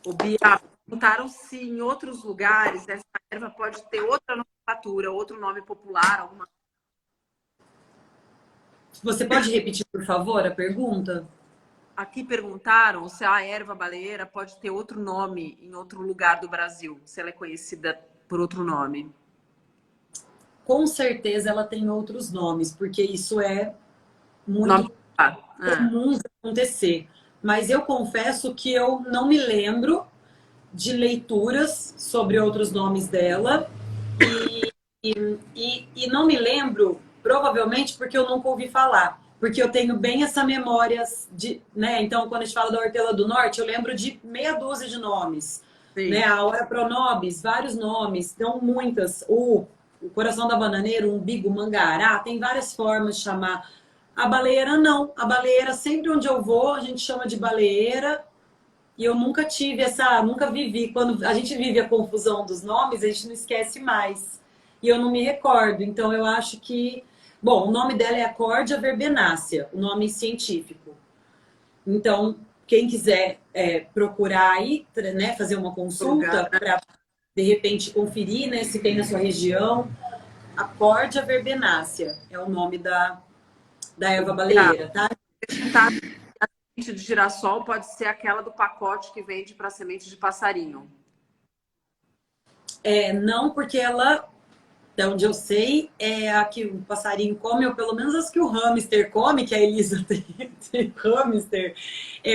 O Bia, perguntaram se em outros lugares essa erva pode ter outra nomenclatura, outro nome popular, alguma. Você pode repetir, por favor, a pergunta? Aqui perguntaram se a erva baleeira pode ter outro nome em outro lugar do Brasil, se ela é conhecida por outro nome. Com certeza ela tem outros nomes, porque isso é muito comum de acontecer. Mas eu confesso que eu não me lembro de leituras sobre outros nomes dela. E não me lembro, provavelmente, porque eu nunca ouvi falar. Porque eu tenho bem essa memória de, né? Então, quando a gente fala da hortelã do norte, eu lembro de meia dúzia de nomes. Né? A Ora pronobis, vários nomes, então muitas. O coração da bananeira, o umbigo, mangará, tem várias formas de chamar. A baleeira não. A baleeira, sempre onde eu vou, a gente chama de baleeira. E eu nunca tive nunca vivi. Quando a gente vive a confusão dos nomes, a gente não esquece mais. E eu não me recordo. Então eu acho que... Bom, o nome dela é Acordia verbenácea, o nome científico. Então, quem quiser procurar aí, né, fazer uma consulta para, de repente, conferir, né, se tem na sua região. Acordia verbenácea é o nome da erva baleeira, tá? A semente de girassol pode ser aquela do pacote que vende para semente de passarinho. Não, porque ela, de onde eu sei, é a que o passarinho come, ou pelo menos as que o hamster come, que a Elisa tem hamster,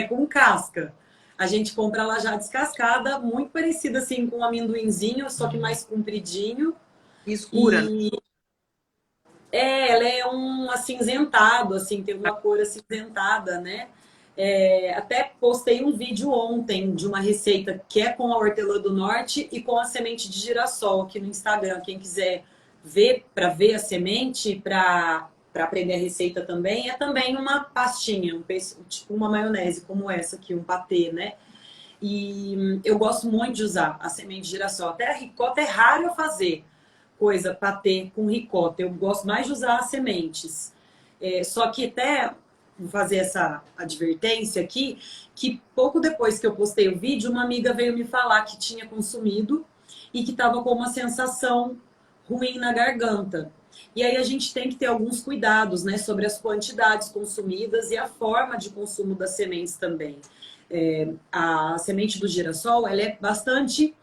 com casca. A gente compra ela já descascada, muito parecida assim com um amendoinzinho, só que mais compridinho. Escura, né? E ela é um acinzentado, assim, tem uma cor acinzentada, né? Até postei um vídeo ontem de uma receita que é com a hortelã do norte e com a semente de girassol aqui no Instagram. Quem quiser ver, para ver a semente, para aprender a receita também, é também uma pastinha, tipo uma maionese como essa aqui, um patê, né? E eu gosto muito de usar a semente de girassol. Até a ricota é raro eu fazer coisa patê com ricota. Eu gosto mais de usar as sementes. Só que até vou fazer essa advertência aqui, que pouco depois que eu postei o vídeo, uma amiga veio me falar que tinha consumido e que estava com uma sensação ruim na garganta. E aí a gente tem que ter alguns cuidados, né, sobre as quantidades consumidas e a forma de consumo das sementes também. A semente do girassol, ela é bastante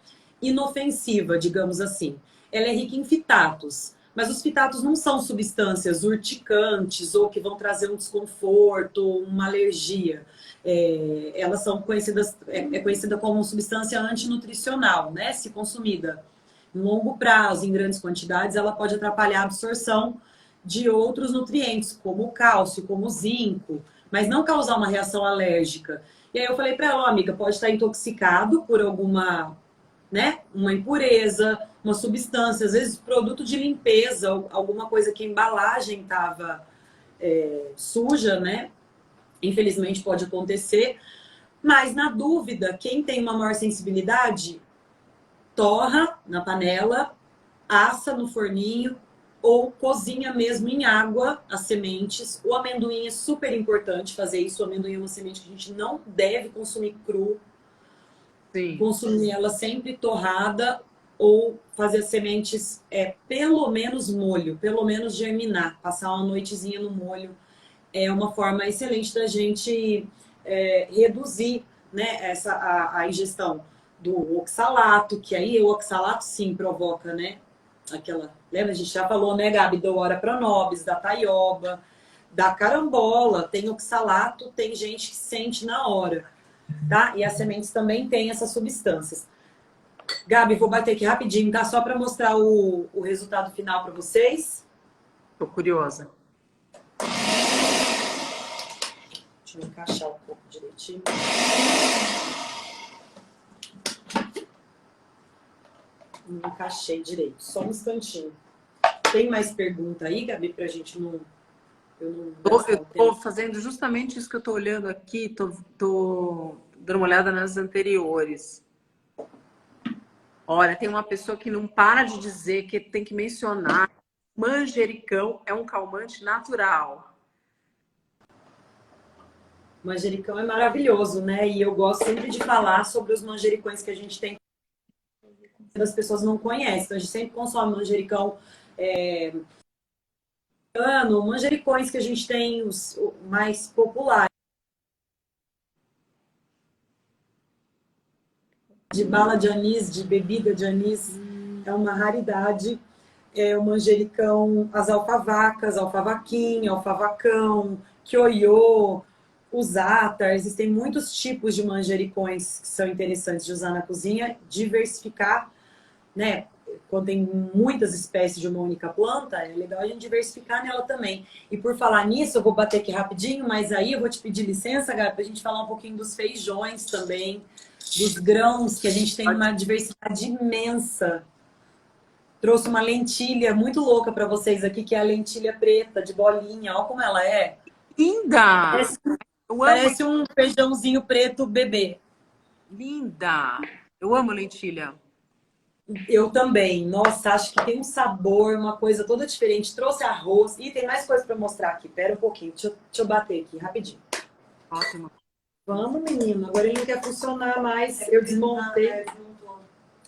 inofensiva, digamos assim. Ela é rica em fitatos, mas os fitatos não são substâncias urticantes ou que vão trazer um desconforto, uma alergia. Elas são conhecidas, conhecida como substância antinutricional, né? Se consumida em longo prazo, em grandes quantidades, ela pode atrapalhar a absorção de outros nutrientes, como o cálcio, como o zinco, mas não causar uma reação alérgica. E aí eu falei para ela, ó, amiga, pode estar intoxicado por alguma, né, uma impureza, uma substância, às vezes produto de limpeza, alguma coisa que a embalagem estava suja, né? Infelizmente pode acontecer. Mas na dúvida, quem tem uma maior sensibilidade, torra na panela, assa no forninho ou cozinha mesmo em água as sementes. O amendoim é super importante fazer isso. O amendoim é uma semente que a gente não deve consumir cru. Sim. Consumir ela sempre torrada ou fazer as sementes pelo menos molho, pelo menos germinar, passar uma noitezinha no molho. É uma forma excelente da gente reduzir, né, a ingestão do oxalato, que aí o oxalato sim provoca, né, lembra, a gente já falou, né, Gabi, da Ora Pronobis, da taioba, da carambola, tem oxalato, tem gente que sente na hora, tá? E as sementes também têm essas substâncias. Gabi, vou bater aqui rapidinho, tá? Só para mostrar o resultado final para vocês. Tô curiosa. Deixa eu encaixar um pouco direitinho. Não encaixei direito, só um instantinho. Tem mais pergunta aí, Gabi, pra gente não... Eu tô fazendo justamente isso que eu tô olhando aqui, tô dando uma olhada nas anteriores. Olha, tem uma pessoa que não para de dizer que tem que mencionar manjericão é um calmante natural. Manjericão é maravilhoso, né? E eu gosto sempre de falar sobre os manjericões que a gente tem. As pessoas não conhecem, então a gente sempre consome manjericão manjericões que a gente tem os mais populares. De bala de anis, de bebida de anis, é uma raridade. O manjericão, as alfavacas, alfavaquinha, alfavacão, quioiô, os átar. Existem muitos tipos de manjericões que são interessantes de usar na cozinha. Diversificar, né? Quando tem muitas espécies de uma única planta, é legal a gente diversificar nela também. E por falar nisso, eu vou bater aqui rapidinho, mas aí eu vou te pedir licença, Gabi, para a gente falar um pouquinho dos feijões também, dos grãos, que a gente tem uma diversidade imensa. Trouxe uma lentilha muito louca para vocês aqui, que é a lentilha preta, de bolinha. Olha como ela é. Linda! Parece um feijãozinho preto bebê. Linda! Eu amo lentilha. Eu também. Nossa, acho que tem um sabor, uma coisa toda diferente. Trouxe arroz. E tem mais coisa para mostrar aqui. Pera um pouquinho. Deixa eu bater aqui, rapidinho. Ótimo. Vamos, menino. Agora ele não quer funcionar mais. Eu desmontei.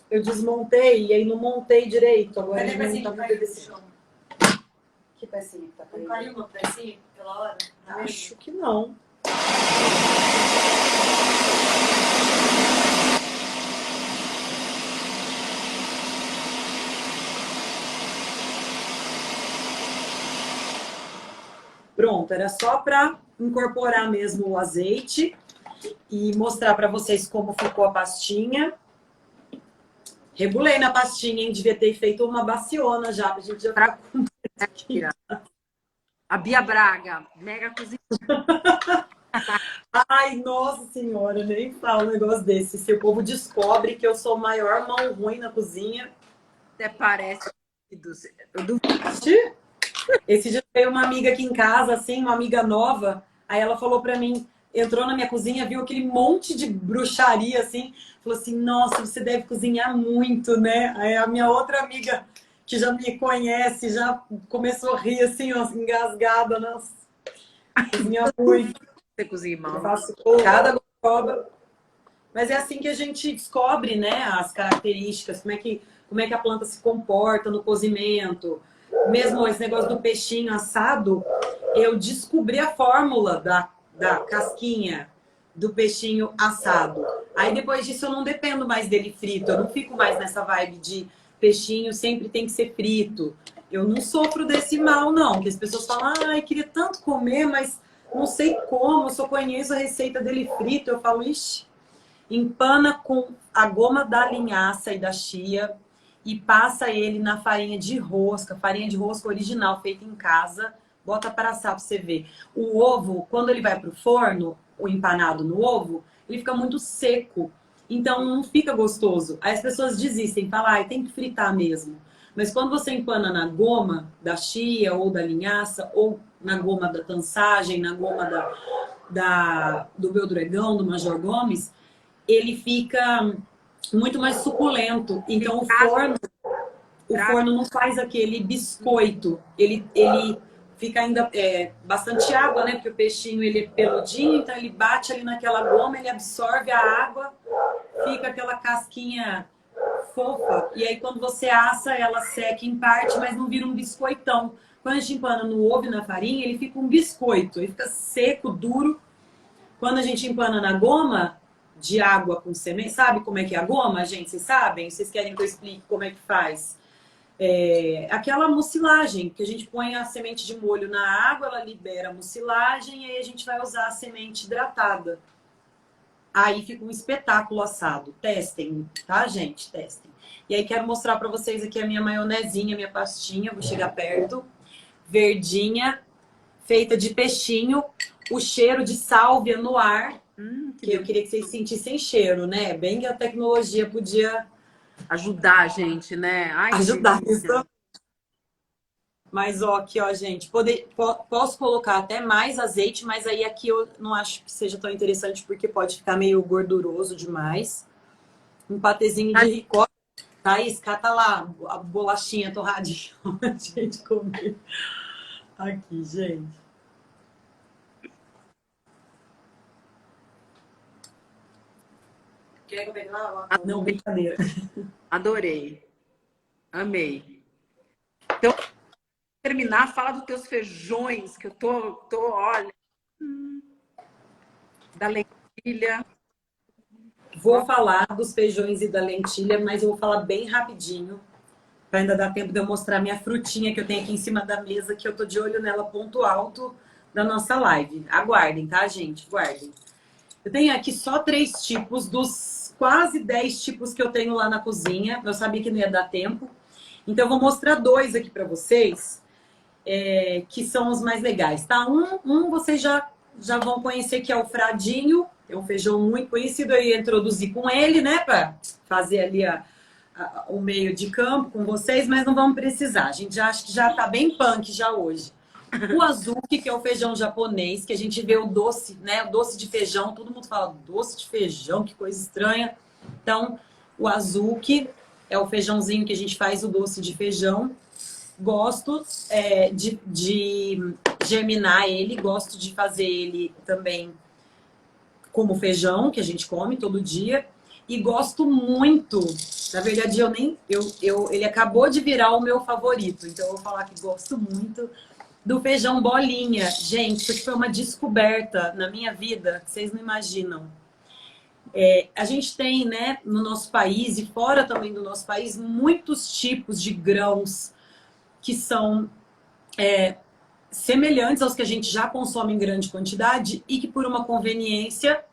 Eu desmontei e aí não montei direito. Agora ele não tá obedecendo. Que pecinha que tá caindo? Caiu uma pecinha pela hora? Acho que não. Pronto, era só para incorporar mesmo o azeite. e mostrar para vocês como ficou a pastinha. Rebulei na pastinha, hein? Devia ter feito uma baciona já, pra gente já ficar com... A Bia Braga, mega cozinha. Ai, nossa senhora, nem falo um negócio desse. Se o povo descobre que eu sou o maior mão ruim na cozinha... Até parece. Eu duvido. Esse dia veio uma amiga aqui em casa, assim, uma amiga nova. Aí ela falou pra mim, entrou na minha cozinha, viu aquele monte de bruxaria, assim. Falou assim, nossa, você deve cozinhar muito, né? Aí a minha outra amiga, que já me conhece, já começou a rir, assim, ó, engasgada. Nossa, cozinha muito. Você cozinha mal. Eu faço cada gostoba. Mas é assim que a gente descobre, né, as características, como é que a planta se comporta no cozimento. Mesmo esse negócio do peixinho assado, eu descobri a fórmula da casquinha do peixinho assado. Aí depois disso eu não dependo mais dele frito, eu não fico mais nessa vibe de peixinho sempre tem que ser frito. Eu não sofro desse mal, não, que as pessoas falam, ai, queria tanto comer, mas não sei como, eu só conheço a receita dele frito. Eu falo, ixi, empana com a goma da linhaça e da chia e passa ele na farinha de rosca original, feita em casa, bota para assar para você ver. O ovo, quando ele vai para o forno, o empanado no ovo, ele fica muito seco, então não fica gostoso. Aí as pessoas desistem, falam, ai, tem que fritar mesmo. Mas quando você empana na goma da chia ou da linhaça, ou na goma da tansagem, na goma do Beldregão, do Major Gomes, ele fica muito mais suculento. Então o forno não faz aquele biscoito. Ele fica ainda bastante água, né? Porque o peixinho ele é peludinho, então ele bate ali naquela goma, ele absorve a água, fica aquela casquinha fofa. E aí quando você assa, ela seca em parte, mas não vira um biscoitão. Quando a gente empana no ovo e na farinha, ele fica um biscoito. Ele fica seco, duro. Quando a gente empana na goma de água com semente, sabe como é que é a goma, gente? Vocês sabem? Vocês querem que eu explique como é que faz? Aquela mucilagem, que a gente põe a semente de molho na água, ela libera a mucilagem e aí a gente vai usar a semente hidratada. Aí fica um espetáculo assado. Testem, tá, gente? Testem. E aí quero mostrar pra vocês aqui a minha maionezinha, minha pastinha. Vou chegar perto. Verdinha, feita de peixinho. O cheiro de sálvia no ar. Que eu queria que vocês sentissem cheiro, né? Bem que a tecnologia podia ajudar a gente, né? Ai, ajudar isso. Mas ó, aqui ó, gente, posso colocar até mais azeite, mas aí aqui eu não acho que seja tão interessante porque pode ficar meio gorduroso demais. Um patezinho de ricota. Thaís, cata lá a bolachinha torradinha pra gente comer. Aqui, gente. Quer que eu pegue lá? Não, brincadeira. Adorei. Amei. Então, terminar, fala dos teus feijões, que eu tô olha, da lentilha. Vou falar dos feijões e da lentilha, mas eu vou falar bem rapidinho, para ainda dar tempo de eu mostrar minha frutinha que eu tenho aqui em cima da mesa, que eu tô de olho nela, ponto alto da nossa live. Aguardem, tá, gente? Aguardem. Eu tenho aqui só 3 tipos dos quase 10 tipos que eu tenho lá na cozinha. Eu sabia que não ia dar tempo. Então, eu vou mostrar 2 aqui para vocês, que são os mais legais, tá? Um vocês já vão conhecer, que é o fradinho. É um feijão muito conhecido. Eu ia introduzir com ele, né? Para fazer ali o meio de campo com vocês, mas não vamos precisar. A gente já acha que já tá bem punk já hoje. O azuki, que é o feijão japonês, que a gente vê o doce, né? O doce de feijão. Todo mundo fala doce de feijão, que coisa estranha. Então, o azuki é o feijãozinho que a gente faz o doce de feijão. Gosto de germinar ele, gosto de fazer ele também como feijão, que a gente come todo dia. E gosto muito, na verdade ele acabou de virar o meu favorito, então eu vou falar que gosto muito do feijão bolinha. Gente, isso aqui foi uma descoberta na minha vida, que vocês não imaginam. A gente tem, né, no nosso país e fora também do nosso país, muitos tipos de grãos que são semelhantes aos que a gente já consome em grande quantidade e que por uma conveniência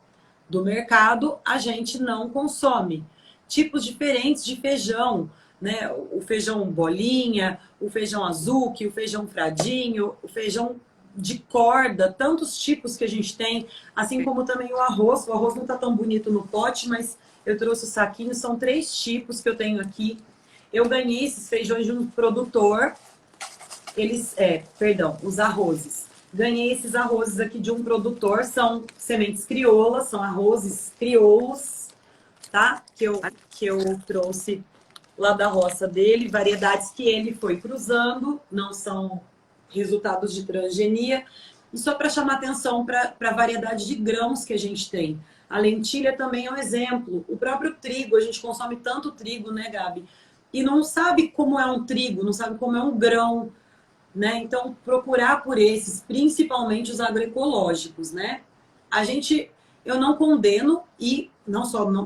do mercado, a gente não consome. Tipos diferentes de feijão, né? O feijão bolinha, o feijão azuki, o feijão fradinho, o feijão de corda, tantos tipos que a gente tem, assim como também o arroz. O arroz não está tão bonito no pote, mas eu trouxe o saquinho, são 3 tipos que eu tenho aqui. Eu ganhei esses feijões de um produtor, os arrozes. Ganhei esses arrozes aqui de um produtor, são sementes crioulas, são arrozes crioulos, tá? Que eu trouxe lá da roça dele, variedades que ele foi cruzando, não são resultados de transgenia. E só para chamar atenção para a variedade de grãos que a gente tem. A lentilha também é um exemplo. O próprio trigo, a gente consome tanto trigo, né, Gabi? E não sabe como é um trigo, não sabe como é um grão, né? Então, procurar por esses, principalmente os agroecológicos, né? Eu não condeno e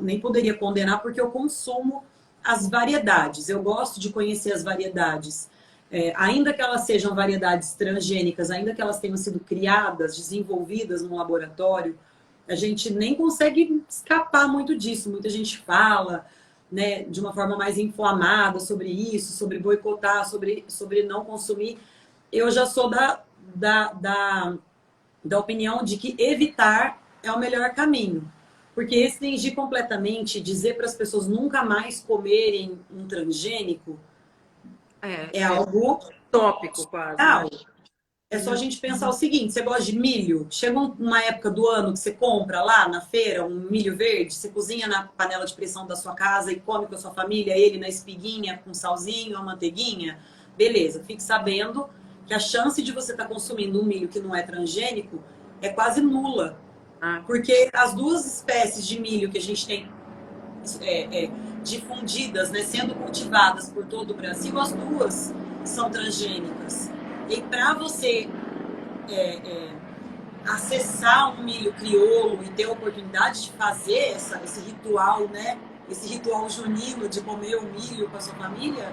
nem poderia condenar porque eu consumo as variedades. Eu gosto de conhecer as variedades. Ainda que elas sejam variedades transgênicas, ainda que elas tenham sido criadas, desenvolvidas no laboratório, a gente nem consegue escapar muito disso. Muita gente fala, né, de uma forma mais inflamada sobre isso, sobre boicotar, sobre não consumir. Eu já sou da opinião de que evitar é o melhor caminho. Porque restringir completamente, dizer para as pessoas nunca mais comerem um transgênico, é algo tópico quase. Não. É só a gente pensar o seguinte: você gosta de milho? Chega uma época do ano que você compra lá na feira um milho verde, você cozinha na panela de pressão da sua casa e come com a sua família ele na espiguinha, com salzinho, a manteiguinha. Beleza, fique sabendo que a chance de você estar consumindo um milho que não é transgênico é quase nula. Porque as duas espécies de milho que a gente tem difundidas, né, sendo cultivadas por todo o Brasil, as duas são transgênicas. E para você acessar um milho crioulo e ter a oportunidade de fazer esse ritual, né, esse ritual junino de comer o milho com a sua família,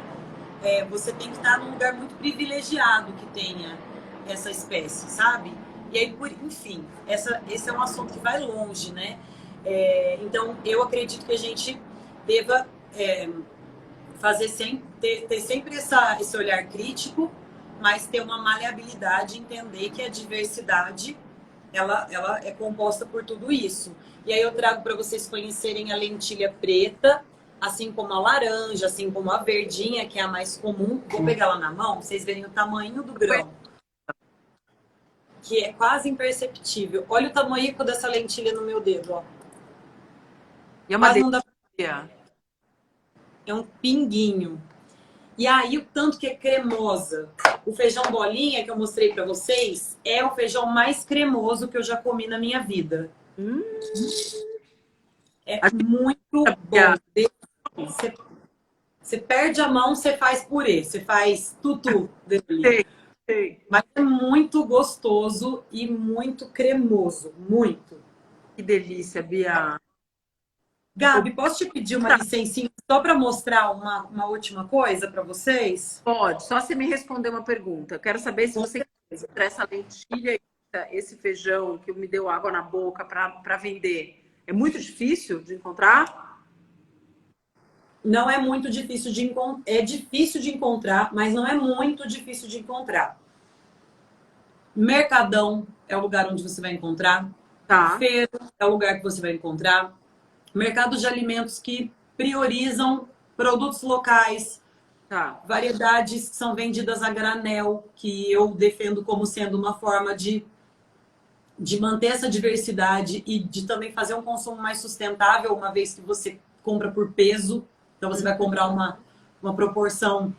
você tem que estar num lugar muito privilegiado que tenha essa espécie, sabe? E aí, enfim, esse é um assunto que vai longe, né? Então, eu acredito que a gente deva ter sempre esse olhar crítico, mas ter uma maleabilidade, entender que a diversidade ela é composta por tudo isso. E aí eu trago para vocês conhecerem a lentilha preta, assim como a laranja, assim como a verdinha, que é a mais comum. Vou pegar ela na mão, pra vocês verem o tamanho do grão, que é quase imperceptível. Olha o tamanho dessa lentilha no meu dedo, ó. E é uma delícia. É um pinguinho. E aí, o tanto que é cremosa. O feijão bolinha que eu mostrei pra vocês é o feijão mais cremoso que eu já comi na minha vida. É muito bom. Você perde a mão, você faz purê, você faz tutu dele. Mas é muito gostoso e muito cremoso. Muito. Que delícia, Bia. Gabi, posso te pedir uma licencinha só para mostrar uma última coisa para vocês? Pode, só você me responder uma pergunta. Eu quero saber se você quer essa lentilha, esse feijão que me deu água na boca para vender. É muito difícil de encontrar? Não é muito difícil de encontrar. É difícil de encontrar, mas não é muito difícil de encontrar. Mercadão é o lugar onde você vai encontrar. Tá. Feira é o lugar que você vai encontrar. Mercado de alimentos que priorizam produtos locais, variedades que são vendidas a granel, que eu defendo como sendo uma forma de manter essa diversidade e de também fazer um consumo mais sustentável, uma vez que você compra por peso. Então você vai comprar uma proporção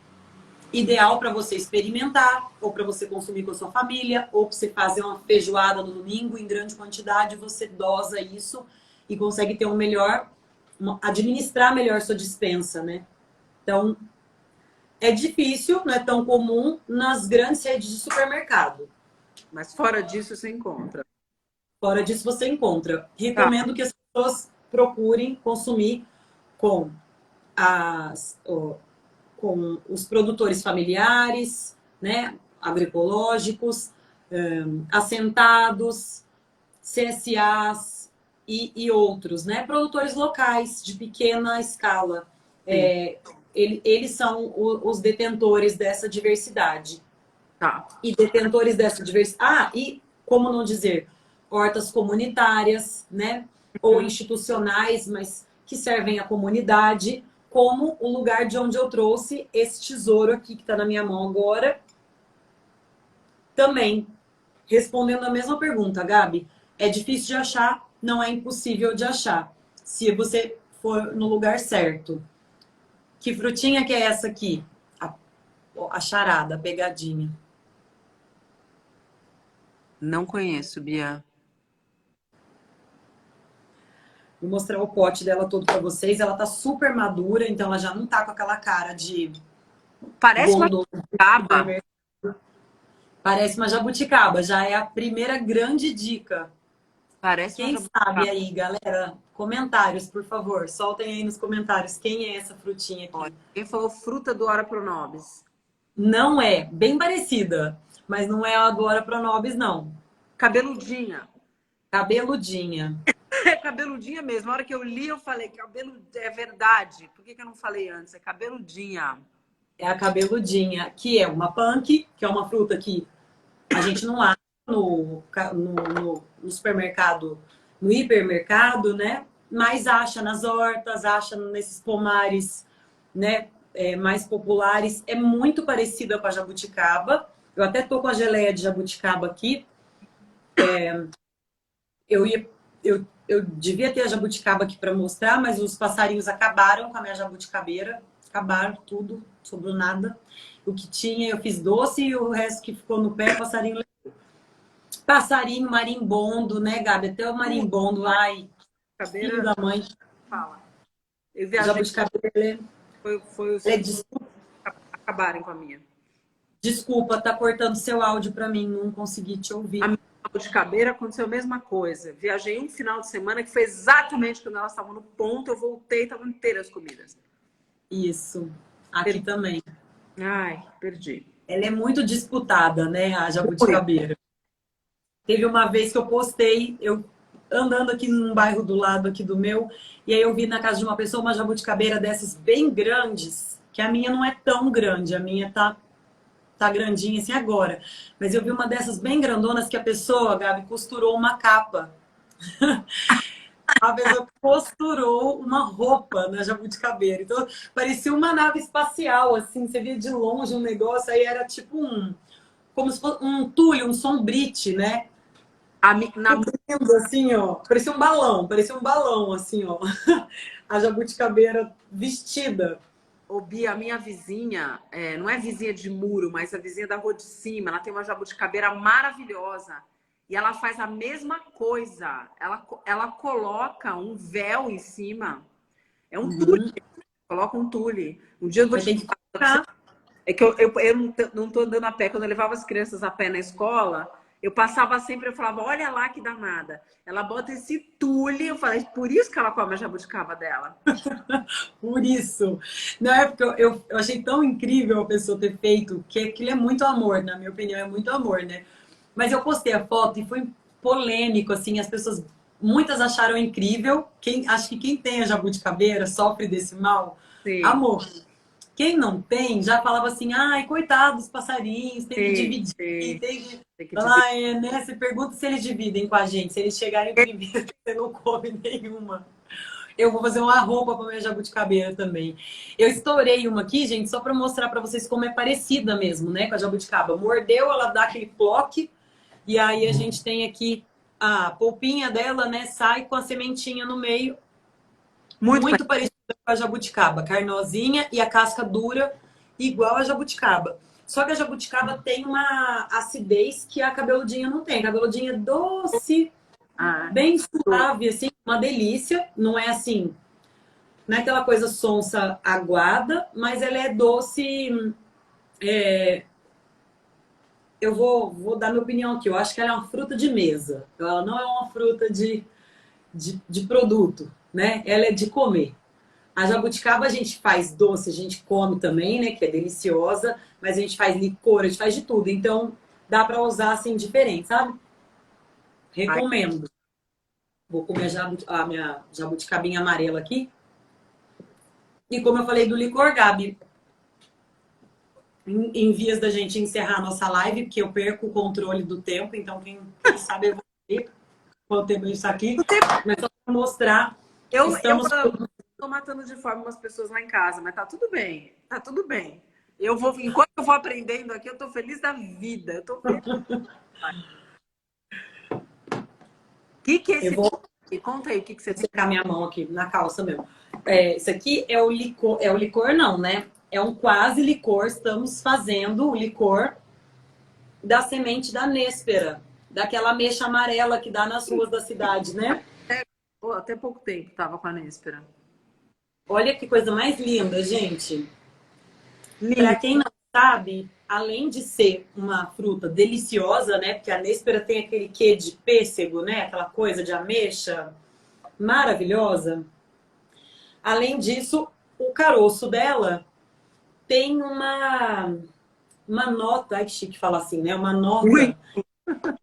ideal para você experimentar, ou para você consumir com a sua família, ou para você fazer uma feijoada no domingo em grande quantidade, você dosa isso e consegue ter administrar melhor sua despensa, né? Então, é difícil, não é tão comum nas grandes redes de supermercado. Mas fora disso você encontra. Fora disso você encontra. Recomendo que as pessoas procurem consumir com os produtores familiares, né? Agroecológicos, assentados, CSAs, e outros, né? Produtores locais de pequena escala. Eles são os detentores dessa diversidade. Tá. E detentores dessa diversidade. E como não dizer, hortas comunitárias, né? Ou institucionais, mas que servem à comunidade, como o lugar de onde eu trouxe esse tesouro aqui que está na minha mão agora. Também, respondendo a mesma pergunta, Gabi, é difícil de achar, não é impossível de achar, se você for no lugar certo. Que frutinha que é essa aqui? A charada, a pegadinha. Não conheço, Bia. Vou mostrar o pote dela todo para vocês. Ela tá super madura, então ela já não tá com aquela cara de Parece uma gôndola. jabuticaba. Parece uma jabuticaba. Já é a primeira grande dica. Parece Quem uma jabuticaba. sabe aí, galera? Comentários, por favor. Soltem aí nos comentários quem é essa frutinha aqui. Olha, quem falou fruta do Ora Pronobis? Não é, bem parecida, mas não é a do Ora Pronobis, não. Cabeludinha. Cabeludinha. É cabeludinha mesmo. A hora que eu li, eu falei, cabelo é verdade. Por que eu não falei antes? É cabeludinha. É a cabeludinha, que é uma punk, que é uma fruta que a gente não acha no supermercado, no hipermercado, né? Mas acha nas hortas, acha nesses pomares, né? Mais populares. É muito parecida com a jabuticaba. Eu até tô com a geleia de jabuticaba aqui. Eu devia ter a jabuticaba aqui para mostrar, mas os passarinhos acabaram com a minha jabuticabeira. Acabaram tudo, sobrou nada. O que tinha, eu fiz doce e o resto que ficou no pé, o passarinho levou. Passarinho, marimbondo, né, Gabi? Até o marimbondo, ai, filho da mãe. Fala. Eu A viajei. jabuticabeira, Foi os acabarem com a minha. desculpa, tá cortando seu áudio para mim, não consegui te ouvir. A minha jabuticabeira aconteceu a mesma coisa. Viajei um final de semana que foi exatamente quando elas estavam no ponto, eu voltei e estavam inteiras as comidas. Isso, aqui também. Ai, perdi. Ela é muito disputada, né, a jabuticabeira. Teve uma vez que eu postei, eu andando aqui num bairro do lado aqui do meu, e aí eu vi na casa de uma pessoa uma jabuticabeira dessas bem grandes, que a minha não é tão grande, a minha tá grandinha assim agora. Mas eu vi uma dessas bem grandonas que a pessoa, Gabi, costurou uma capa. A pessoa costurou uma roupa na jabuticabeira. Então, parecia uma nave espacial, assim. Você via de longe um negócio, aí era tipo como se fosse um tule, um sombrite, né? Cobrindo, assim, ó. Parecia um balão, assim, ó. A jabuticabeira vestida. Ô, Bia, a minha vizinha, não é vizinha de muro, mas a vizinha da rua de cima, ela tem uma jabuticabeira maravilhosa. E ela faz a mesma coisa. Ela coloca um véu em cima. É um tule. Coloca um tule. Um dia eu vou te falar. É que eu não tô andando a pé. Quando eu levava as crianças a pé na escola, eu passava sempre, eu falava, olha lá que danada. Ela bota esse tule, eu falei, por isso que ela come a jabuticaba dela. Por isso. Não é porque eu achei tão incrível a pessoa ter feito, que aquilo é muito amor, na minha opinião, é muito amor, né? Mas eu postei a foto e foi polêmico, assim, as pessoas, muitas acharam incrível. Acho que quem tem a jabuticabeira sofre desse mal. Sim. Amor. Quem não tem, já falava assim, ai, coitado dos passarinhos, tem que dividir, tem que dividir. Né? Você pergunta se eles dividem com a gente, se eles chegarem primeiro, você não come nenhuma. Eu vou fazer uma roupa para minha jabuticabeira também. Eu estourei uma aqui, gente, só para mostrar para vocês como é parecida mesmo, né, com a jabuticaba. Mordeu, ela dá aquele ploque, e aí a gente tem aqui a polpinha dela, né, sai com a sementinha no meio. Muito parecida com a jabuticaba, carnosinha e a casca dura, igual a jabuticaba. Só que a jabuticaba tem uma acidez que a cabeludinha não tem. A cabeludinha é doce, bem suave, assim, uma delícia. Não é assim, não é aquela coisa sonsa aguada, mas ela é doce. Eu vou dar minha opinião aqui. Eu acho que ela é uma fruta de mesa. Ela não é uma fruta de produto, né? Ela é de comer. A jabuticaba a gente faz doce, a gente come também, né? Que é deliciosa, mas a gente faz licor, a gente faz de tudo. Então, dá para usar assim diferente, sabe? Recomendo. Vou comer a minha jabuticabinha amarela aqui. E como eu falei do licor, Gabi, em vias da gente encerrar a nossa live, porque eu perco o controle do tempo, então quem sabe eu vou ver quanto tempo isso aqui. Mas só para mostrar, Eu estamos... tô matando de fome umas pessoas lá em casa, mas tá tudo bem. Tá tudo bem. Enquanto eu vou aprendendo aqui, eu tô feliz da vida. Eu tô feliz. Que é esse? Eu vou Conta aí o que você tem. secar minha mão aqui na calça mesmo. Isso aqui é o licor não, né? É um quase licor. Estamos fazendo o licor da semente da néspera, daquela ameixa amarela que dá nas ruas da cidade, né? Até pouco tempo tava com a néspera. Olha que coisa mais linda, gente. Lindo. Para quem não sabe, além de ser uma fruta deliciosa, né? Porque a néspera tem aquele quê de pêssego, né? Aquela coisa de ameixa maravilhosa. Além disso, o caroço dela tem uma nota, ai que chique falar assim, né? Uma nota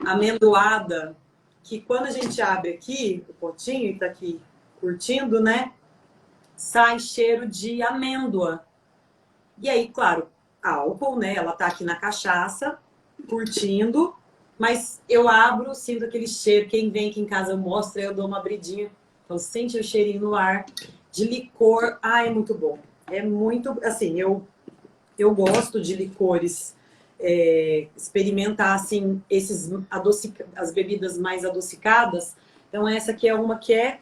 amendoada, que quando a gente abre aqui o potinho e tá aqui curtindo, né? Sai cheiro de amêndoa. E aí, claro, álcool, né? Ela tá aqui na cachaça, curtindo, mas eu abro, sinto aquele cheiro. Quem vem aqui em casa eu mostro, eu dou uma abridinha. Então, sente o cheirinho no ar de licor. Ah, é muito bom. É muito, assim, eu gosto de licores, experimentar, assim, as bebidas mais adocicadas. Então, essa aqui é uma que é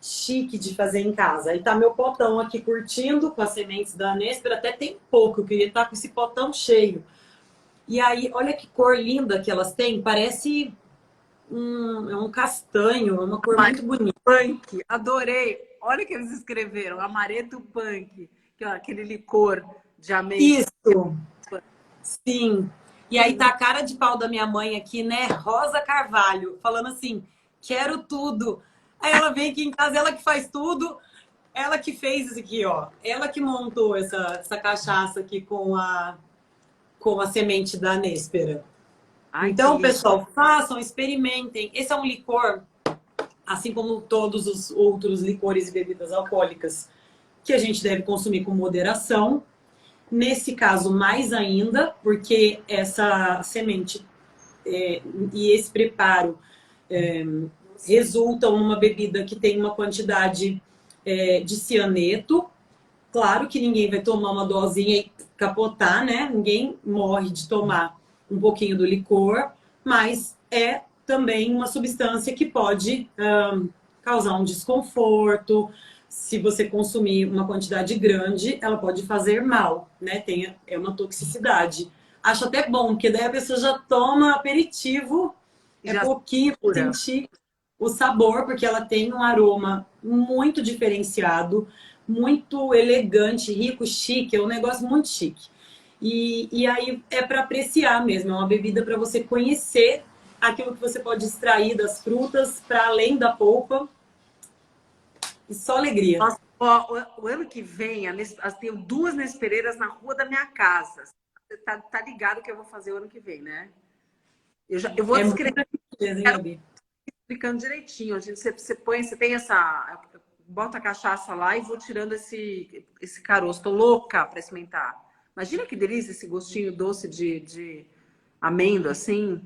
chique de fazer em casa. Aí tá meu potão aqui curtindo com as sementes da néspera. Até tem pouco, eu queria estar com esse potão cheio. E aí, olha que cor linda que elas têm. Parece um castanho, é uma cor muito bonita. Punk, adorei. Olha o que eles escreveram, amaretto punk, que é aquele licor de ameixa. Isso, sim. E aí tá a cara de pau da minha mãe aqui, né? Rosa Carvalho, falando assim, quero tudo. Aí ela vem aqui em casa, ela que faz tudo, ela que fez isso aqui, ó. Ela que montou essa cachaça aqui com a semente da néspera. Ai, Então, pessoal, façam, experimentem. Esse é um licor, assim como todos os outros licores e bebidas alcoólicas, que a gente deve consumir com moderação. Nesse caso, mais ainda, porque essa semente e esse preparo resultam numa bebida que tem uma quantidade de cianeto. Claro que ninguém vai tomar uma dosinha e capotar, né? Ninguém morre de tomar um pouquinho do licor, mas é também uma substância que pode causar um desconforto. Se você consumir uma quantidade grande, ela pode fazer mal, né? É uma toxicidade. Acho até bom, porque daí a pessoa já toma aperitivo, Já pouquinho para sentir o sabor, porque ela tem um aroma muito diferenciado, muito elegante, rico, chique, é um negócio muito chique. E aí é para apreciar mesmo, é uma bebida para você conhecer aquilo que você pode extrair das frutas, para além da polpa. E só alegria. Nossa, ó, o ano que vem, tenho 2 nespereiras na rua da minha casa. Você tá ligado que eu vou fazer o ano que vem, né? Eu vou descrever, explicando direitinho. Você tem essa... Bota a cachaça lá e vou tirando esse caroço. Tô louca para experimentar. Imagina que delícia esse gostinho doce de amêndoa, assim.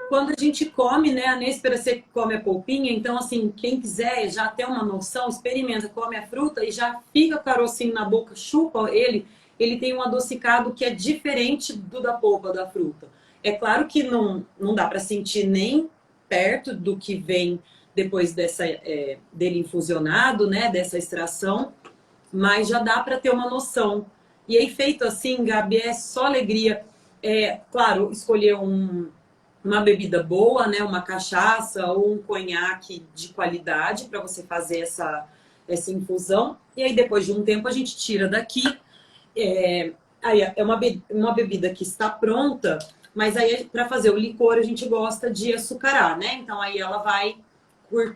Quando a gente come, né, a néspera você come a polpinha, então assim, quem quiser já ter uma noção, experimenta, come a fruta e já fica o carocinho na boca, chupa ele tem um adocicado que é diferente do da polpa da fruta. É claro que não dá para sentir nem perto do que vem depois dele infusionado, né, dessa extração, mas já dá para ter uma noção. E aí feito assim, Gabi, é só alegria. Claro, escolher uma bebida boa, né, uma cachaça ou um conhaque de qualidade para você fazer essa infusão. E aí depois de um tempo a gente tira daqui. Aí é uma bebida que está pronta, mas aí para fazer o licor a gente gosta de açucarar, né? Então aí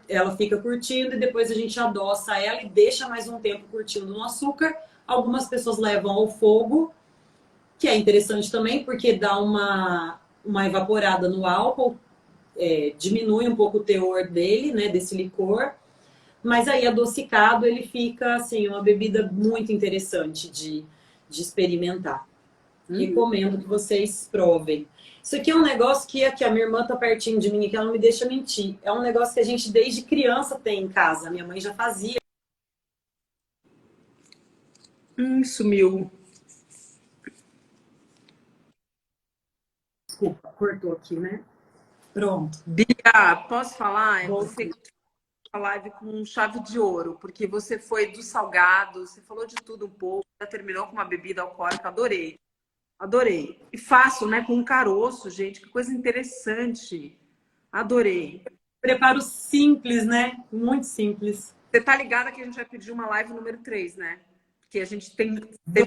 ela fica curtindo e depois a gente adoça ela e deixa mais um tempo curtindo no açúcar. Algumas pessoas levam ao fogo, que é interessante também porque dá uma evaporada no álcool, diminui um pouco o teor dele, né, desse licor. Mas aí, adocicado, ele fica, assim, uma bebida muito interessante de experimentar. Recomendo que vocês provem. Isso aqui é um negócio que aqui a minha irmã tá pertinho de mim, que ela não me deixa mentir. É um negócio que a gente desde criança tem em casa. Minha mãe já fazia. Sumiu. Desculpa, cortou aqui, né? Pronto. Bia, posso falar? Voltei. Você a live com chave de ouro, porque você foi do salgado, você falou de tudo um pouco, já terminou com uma bebida alcoólica, adorei. Adorei. E faço, né, com um caroço, gente, que coisa interessante. Adorei. Preparo simples, né? Muito simples. Você tá ligada que a gente vai pedir uma live número 3, né? Porque a gente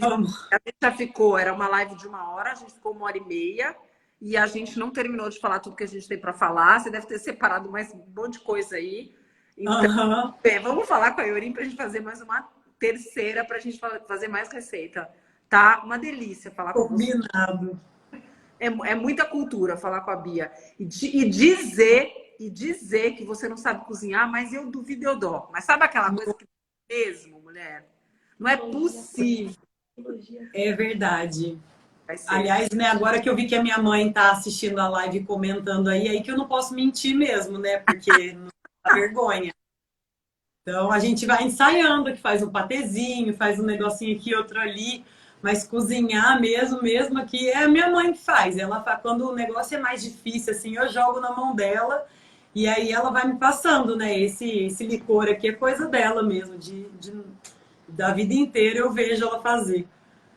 Vamos. a gente já ficou, era uma live de 1 hora, a gente ficou 1 hora e meia e a gente não terminou de falar tudo que a gente tem para falar. Você deve ter separado mais um monte de coisa aí. Então, vamos falar com a Iorim para a gente fazer mais uma terceira, para a gente fazer mais receita. Tá? Uma delícia falar com você. Combinado. É muita cultura falar com a Bia. E dizer que você não sabe cozinhar, mas eu duvido, eu dou. Mas sabe aquela coisa que mesmo, mulher? Não é possível. É verdade. Vai ser. Aliás, né, agora que eu vi que a minha mãe tá assistindo a live e comentando aí que eu não posso mentir mesmo, né? Porque não dá vergonha. Então a gente vai ensaiando, que faz um patezinho, faz um negocinho aqui, outro ali. Mas cozinhar mesmo aqui é a minha mãe que faz. Ela faz, quando o negócio é mais difícil, assim, eu jogo na mão dela e aí ela vai me passando, né? Esse licor aqui é coisa dela mesmo, da vida inteira eu vejo ela fazer.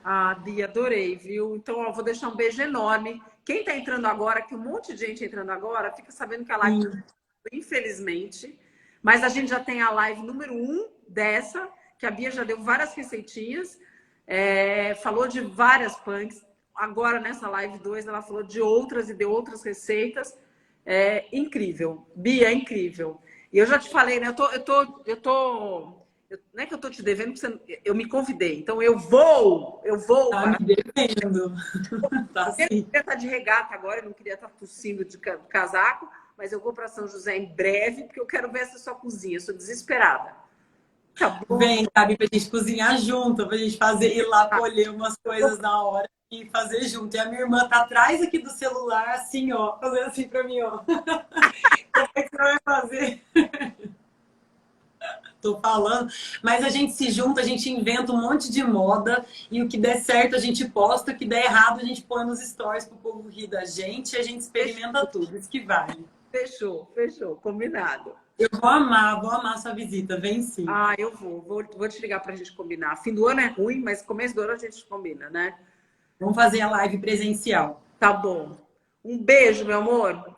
Ah, Bia, adorei, viu? Então, ó, vou deixar um beijo enorme. Quem tá entrando agora, que um monte de gente entrando agora, fica sabendo que a live, infelizmente, mas a gente já tem a live número 1 dessa, que a Bia já deu várias receitinhas. Falou de várias punks. Agora, nessa live 2, ela falou de outras e deu outras receitas. Incrível. Bia, é incrível. E eu já te falei, né? Não é que eu tô te devendo, porque eu me convidei. Então, eu vou. Tá me devendo. Tá Eu sim. queria estar de regata agora, eu não queria estar tossindo de casaco, mas eu vou para São José em breve, porque eu quero ver essa sua cozinha. Eu sou desesperada. Tá bom. Vem, Gabi, pra gente cozinhar junto, pra gente ir lá colher umas coisas na hora e fazer junto. E a minha irmã tá atrás aqui do celular, assim, ó, fazendo assim pra mim, ó. Como é que você vai fazer? Tô falando. Mas a gente se junta, a gente inventa um monte de moda e o que der certo a gente posta, o que der errado a gente põe nos stories pro povo rir da gente e a gente experimenta tudo. Isso que vale. Fechou. Combinado. Eu vou amar sua visita, vem sim. Ah, eu vou te ligar pra gente combinar. Fim do ano é ruim, mas começo do ano a gente combina, né? Vamos fazer a live presencial. Tá bom. Um beijo, meu amor.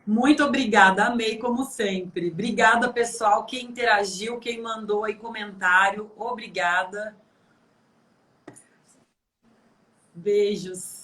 Muito obrigada, amei como sempre. Obrigada, pessoal, quem interagiu, quem mandou aí comentário. Obrigada. Beijos.